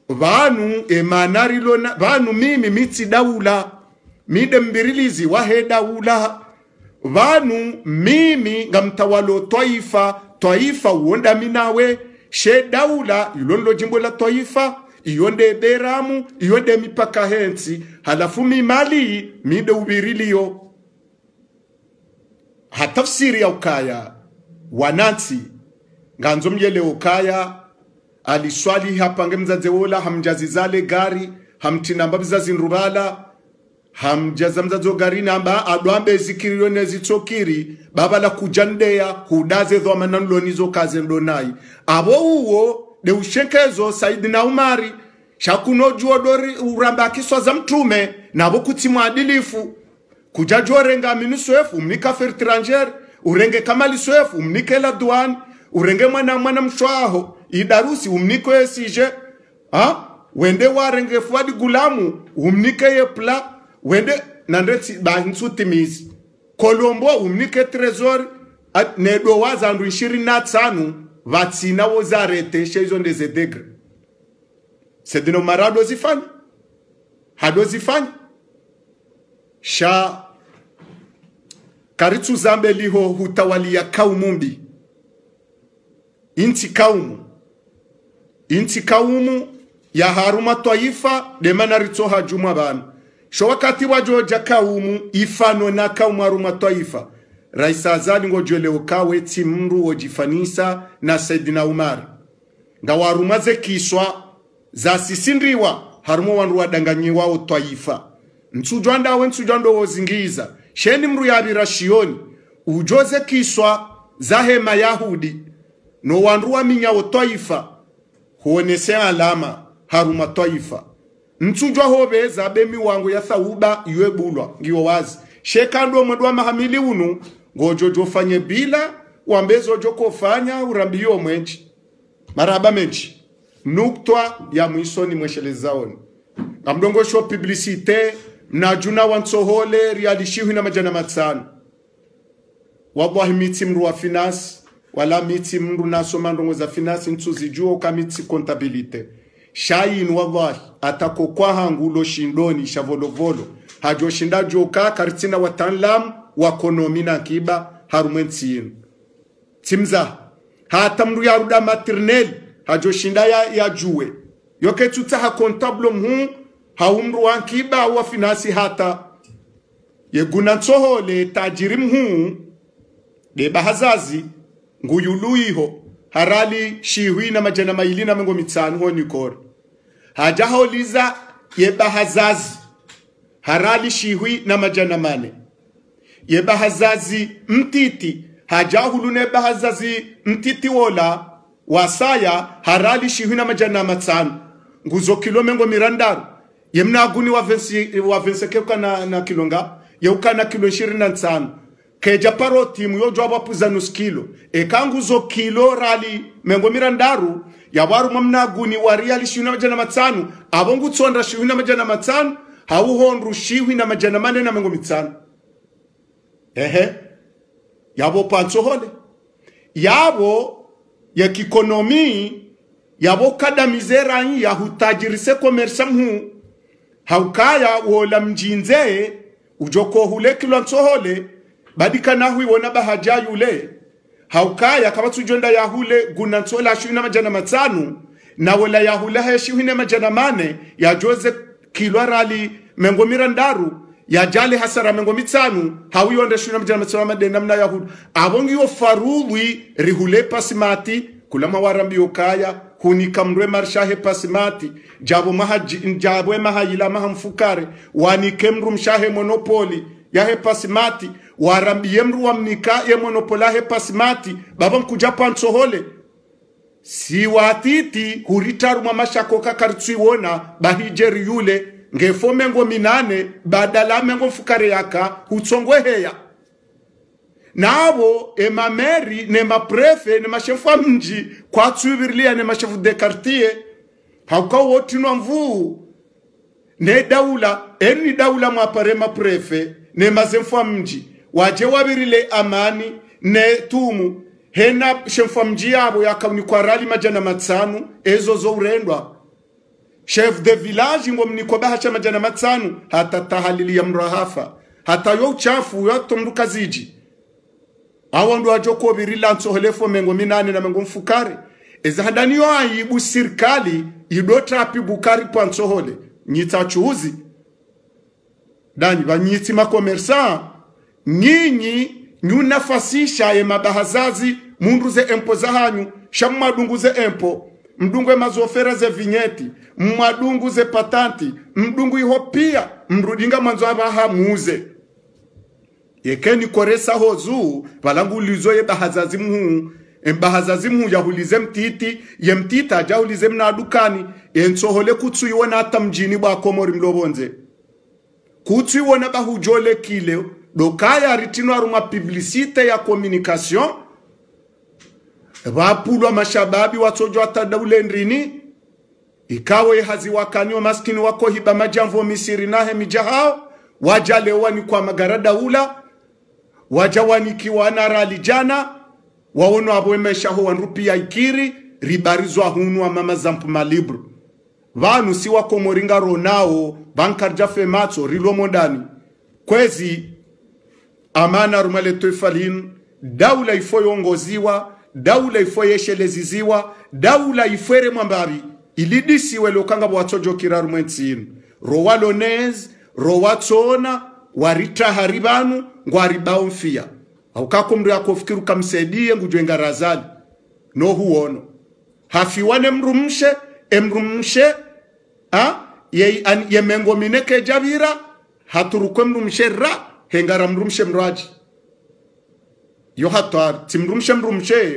vanu emanarilona vanu mimi mitsi daula mide mbirilizi wahe daula vanu mimi ngamtawalo twaifa uonda minawe she daula ilonlo jimbo la twaifa iyonde beramu iyonde mipaka hensi halafu mimali mide ubiriliyo hatafsiri ya ukaya wanansi nganzo mjele ukaya aliswali hapa ngemzaze wola hamjazizale gari hamtina mbabizazi nrubala hamjaza mzazo gari namba adwambe zikiriyo nezitokiri baba la kujandea hudaze dhoma nanlonizo kaze ndonai abo uwo de ushenkezo Saidina Umari shakuno juodori uramba kiswa za mtume nabo kutimwa adilifu kujajore nga minusuefu mnika fertranger urenge kamali suefu umnike la douane urenge mwana mshwaho idarusi umniko esije wende warenge fuadi gulamu umnike yepla wende nandeti bahintutimizi kolombo umnike trezor nedo wazandu 25 vatsina wozarete shezo ndeze degre Saidina marado zifanya hado zifanya sha karitsu zambe liho hutawalia kaumumbi inti kaumu ya haruma twaifa demana ritsoha juma bana sho wakati wajoja kaumu ifano na kaumu haruma twaifa Rais Azali ngojwele ukawe timru ojifanisa na Saidina Umar. Nga warumaze kiswa za sisindriwa harumo wanru wadanganyiwa o taifa. Nsujwanda we nsujwando wozingiza. Sheni mru yabira shioni. Ujoze kiswa za hema Yahudi. No wanru wa minya o taifa. Huonese alama haruma taifa. Nsujwa hobeza bemi wangu ya thauba yue bulwa. Ngiwa wazi. Shekando mwedwa mahamili unu. Ngojojo fanye bila. Wambezo joko fanya urambiyo mwenchi. Maraba menchi. Nuktwa ya mwisoni mweshelezaoni. Amdongo show publicite. Mnajuna wansohole rialishihu na majana matsano. Wallahi miti mru wa finance. Wala miti mru nasoma ndongo za finance. Ntuzijuo kamiti kontabilite. Shayin wallahi. Atako kwa hangu lo shindoni shavolovolo. Hajo shinda joka karitina watanlam. Wakonomi na kiba harumenti yinu. Timza. Hata mru ya ruda materneli. Hajo shinda ya juwe. Yoke tuta ha kontable mhu. Haumru wankiba wa finasi hata. Yeguna tsoho le tajiri mhu. De bahazazi. Nguyulu iho. Harali shihui na majana maili na mengo mitsanu ho nikor. Haja holiza ye bahazazi. Harali shihui na majana mane. Ye bahazazi mtiti. Haja hulune bahazazi mtiti wola. Wasaya harali shihui na majana matsanu. Nguzo kilo mengo mirandaru. Yemna aguni wa vensekeuka na kilonga. Yeuka na kilo 25. Keja paro timu yojo wapuza nus kilo. Eka nguzo kilo rali mengo mirandaru. Ya waru mamna aguni wariali shihui na majana matsanu. Abongu tsonda shihui na majana matsanu. Hau honru shihui na majana mane na mengo mitsanu. Yabo panso hole. Yabo ya kikonomi. Yabo kada mizera ya hutajirise komersa mhu. Haukaya wola mjinze. Ujoko hule kilo nsohole. Badika na hui wona bahaja yule. Haukaya kama tujonda ya hule guna nsola shihui na majana matsanu. Na wola ya hule haya shihui na majana mane. Ya joze kilo rali mengo mirandaru. Ya jale hasara mengo mitsanu. Hawi wanda shihui na majana matsanu madena mna ya hule. Abongi yo faruwi rihule pasimati. Kulama warambi yokaya. Hunika mrwe marshahe pasimati. Jabo maha ila maha mfukare. Wanike mru mshahe monopoli. Yahe pasimati. Warambi yemru wa mnika ye monopola he pasimati. Baba mkujapa nsohole. Si watiti huritaru mamasha koka karitsui wona. Bahijeri yule. Ngefo mengo minane. Badala mengo mfukare yaka. Hutsongwe heya. Nabo emameri ne maprefe ne mashefu mji kwa tsuvirlia ne mashefu de quartier hauka wotino mvu ne daula eni daula mwapare maprefe ne mazemfu mji waje wabirile amani ne tumu hena shefu mji yabo yakauni kwa rali majana matsanu ezo zo urendwa chef de village ngo mniko bahacha majana matsanu hata tahalili ya mrahafa hata yo uchafu yoto mdukaziji. Awandu wajoko birila nsoholefo mengo minane na mengo mfukare. Eza hadani yo aibu sirkali idota api bukari pa nsohole. Nyita chuuzi. Dani ba nyiti makomersa. Nyinyi nyunafasisha ye mabahazazi munduze empo za hanyu. Shamadunguze empo. Mdungwe mazofera ze vinyeti. Mmadunguze patanti. Mdungu ihopia. Mrudinga manzo abaha muuze. Yekeni koresa hozu valangu lizo ye bahazazi mhu bahazazi mhu yahulize mtiti ye mtita jahulize mnadukani ensohole kutsuiwa na hata mjini ba Komori mlobonze kutsuiwa na bahujole kile dokaya ritino aruma publicite ya communication vapulwa mashababi watojo atadaule ndrini ikawe hazi wakanyo maskini wako hiba majamvo misiri nahe mijahao wajalewa ni kwa magarada ula wajawani kiwana rali jana waono abo emeshaho wanrupi ya ikiri ribarizwa hunu wa mama zampu malibru vanu si wako moringa ronao bankarja fematso rilo mondani kwezi amana rumale toifalin daula ifo yongoziwa daula ifo yesheleziziwa daula ifere mwambari ilidisiwe lokanga bwatojo kiraru mwensinu rowalonez rowatsona warita haribanu ngwaribao mfia haukakumri akofikiru kamsaidie ngujwenga razali no huono hafiwane mrumshe ye mengo mineke jabira haturukwe mrumshe ra hengara mrumshe mraji yo hatwar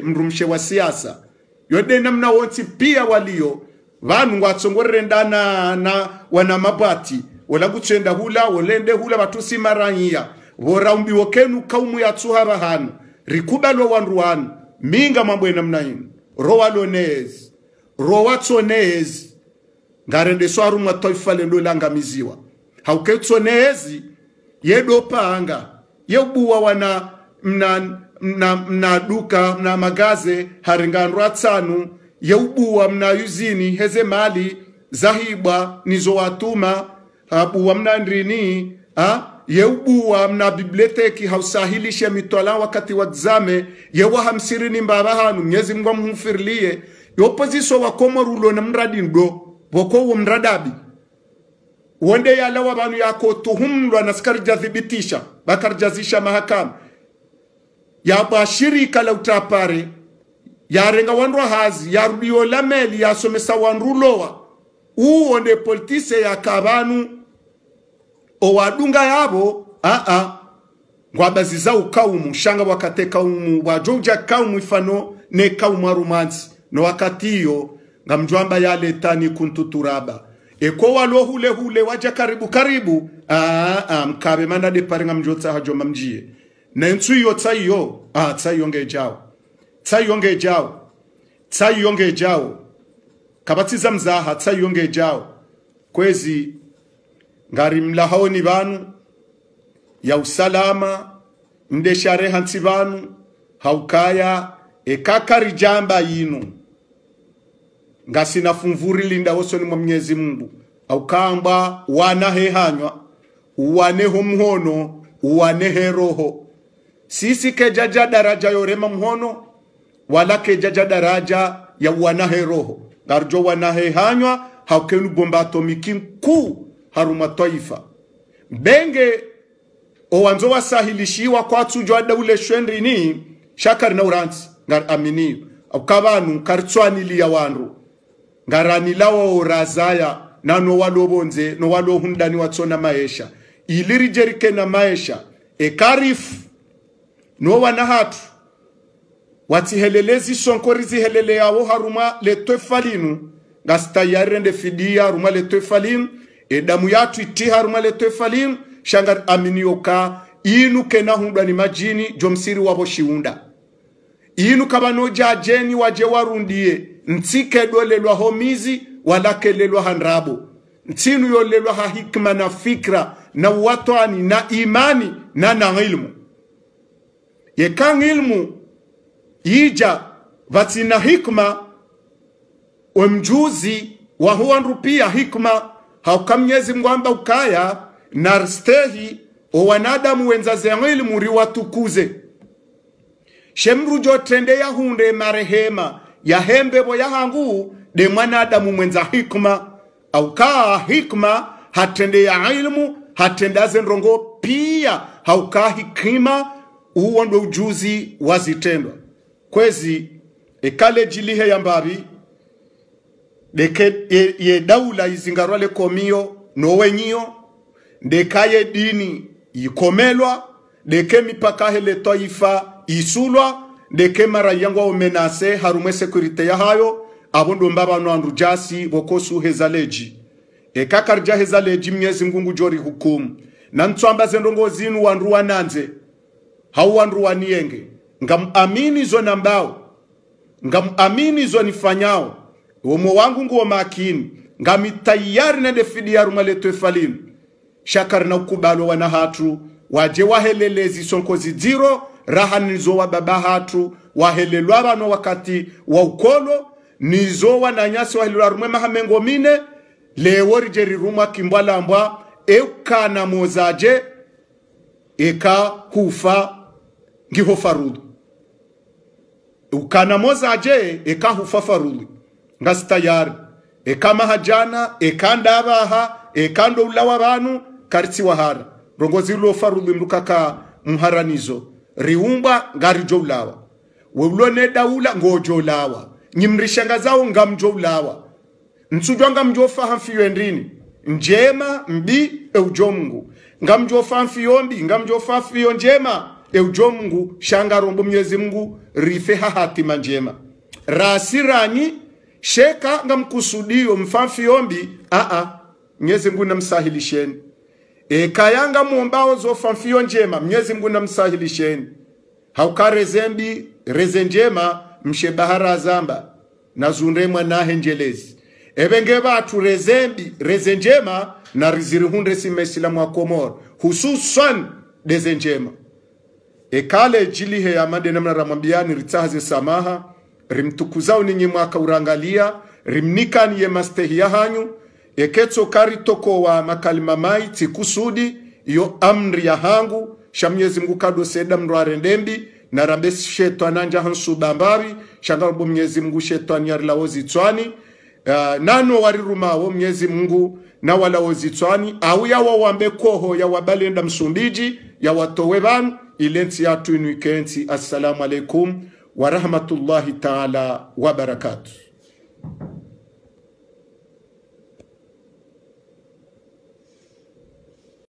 mrumshe wa siasa yode namna wonti pia walio vanu ngwatsongorere ndana na wana mabati wala gutsenda hula wolende hula batusi maranyia woraumbi wokenu kaumu ya tsuhara hanu rikubalo wanruanu minga mambo namna hino rowatsonezi ngarende swaru matoifa lendo langamiziwa hauketsonezi yedopanga yebuwa wana mna duka mna magaze haringanru atsanu yeubuwa mna yuzini heze mali zahibwa nizo watuma abuwa mna ndrini yeubuwa mna biblioteki hausahilishe mitola wakati wadzame yewa hamsirini mbaba hanu mnyezi mgwa mhufirlie yopoziso wakomorulo na mradi ndo wako mradabi wende ya lawa banu yako tuhumlwa na skarja thibitisha bakarjazisha mahakama ya bashirika la utapare ya renga wanrwa hazi ya rudio la meli ya somesa wanrulowa uonde politise ya kabanu o wadunga yabo ngwabaziza ukaumu shanga wakate kaumu wajoja kaumu ifano ne kaumu arumansi no wakati iyo ngamjwamba ya letani kuntuturaba eko walo hule waja karibu mkabe manda de pare ngamjota hajo mamjie na ntu yo tsayo nge jao kabatiza mzaha tsayo nge jao kwezi ngari mlahoni banu ya usalama ndeshare hansi banu haukaya ekakari jamba yinu ngasina fumvuri linda wosoni mwa Mwenyezi Mungu haukamba wanahehanywa uwaneho mhono uwanehe roho sisi kejaja daraja yorema mhono wala kejaja daraja ya wanahe roho garjo wanahehanywa haukenu bomba atomiki mkuu haruma taifa benge owanzo wasahilishiwa kwa tujwa daule shwenri ni shakari na uranzi ngar amini ukabanu kartswani liya wanru ngarani lawo urazaya na no walobonze no walo hundani watsona maisha iliri jerike na maisha ekarifu no wanahatu watihelelezi sonkorizi helele yawo haruma letofalinu ngastayari nde fidia haruma letofalinu edamu yatu iti haruma letofalinu shangar aminioka inu kena hundani majini jomsiri wabo shiunda inu kabano jajeni waje warundie ntike dolelwa homizi wala kelelwa handrabo ntinu yolelwa ha hikma na fikra na watwani na imani na ilmu yekang ilmu ija vatina hikma omjuzi wa huanru pia hikma haukamnyezi mgwamba ukaya narstehi o wanadamu wenzaze ilmu riwatukuze shemru jotende ya hunde marehema ya hembebo ya hangu de mwanadamu mwenza hikma au kaa hikma hatende ya ilmu hatendaze nrongo pia haukaa hikima uondo ujuzi wazitendwa kwezi ekale jilihe ya mbabi deke ye daula izingarwale komio nowenyio dekaye dini ikomelwa deke mipaka hele taifa isulwa deke mara yangwa omenase harume sekurite ya hayo abondo mbaba no andrujasi bokosu hezaleji ekakarja hezaleji Mwenyezi Mungu jori hukumu na ntswamba zendongo zinu wanruwa nanze hau wanruwa nienge ngamuamini zo nambao ngamuamini zo nifanyao umo wangu nguo makini ngamitayari na defidi ya rumaleto efalinu shakar na ukubalo wana hatu waje wahelelezi sonko zidiro raha nizo wa baba hatu wahelelwa wano wakati wa ukolo nizo wananyasi wahelelwa rumwe mahamengo mine lewori jeri rumwa kimbwala mbwa eka na mozaje eka hufa ngiho farudhu ukana mozaje eka hufa farudhu ngastayari eka mahajana eka ndabaha eka ndo ulawa banu kariti wahara rongozi ulo farudhu mlukaka mharanizo riumba ngari joulawa wulone daula ngojolawa nyimrishanga zao ngamjolawa nsujwa ngamjofa hamfiyo endrini njema mbi eujomungu ngamjofa hamfiyo mbi ngamjofa hamfiyo njema eujomungu shanga rombo Mwenyezi Mungu rife hatima njema rasirani sheka ngamkusudio mfamfiyo mbi Mwenyezi Mungu namsahilisheni kayanga muombao zofa mfiyo njema Mwenyezi Mungu namsahilisheni haukarezembi reze njema mshebahara zamba na zundemwa na henjelezi ebenge batu rezembi reze njema na rizirihunde simesilamu wa Komoro hususan deze njema kale jilihe ya mande namna ramambiani ritahaze samaha rimtukuzao ninyi mwaka urangalia rimnikani ye mastehia hanyu ketso kari toko wa makalima mai tikusudi iyo amri ya hangu Mwenyezi Mungu kado seda mnduare ndembi na rambesi shetani anja hansu bambari shangarbo Mwenyezi Mungu shetani yarila ozitwani nano warirumao Mwenyezi Mungu na wala ozitwani au ya wawambe koho ya wabalenda Msumbiji ya watowe banu ilenti ya tuinukensi. Assalamu alaikum wa rahmatullahi ta'ala wa barakatuh.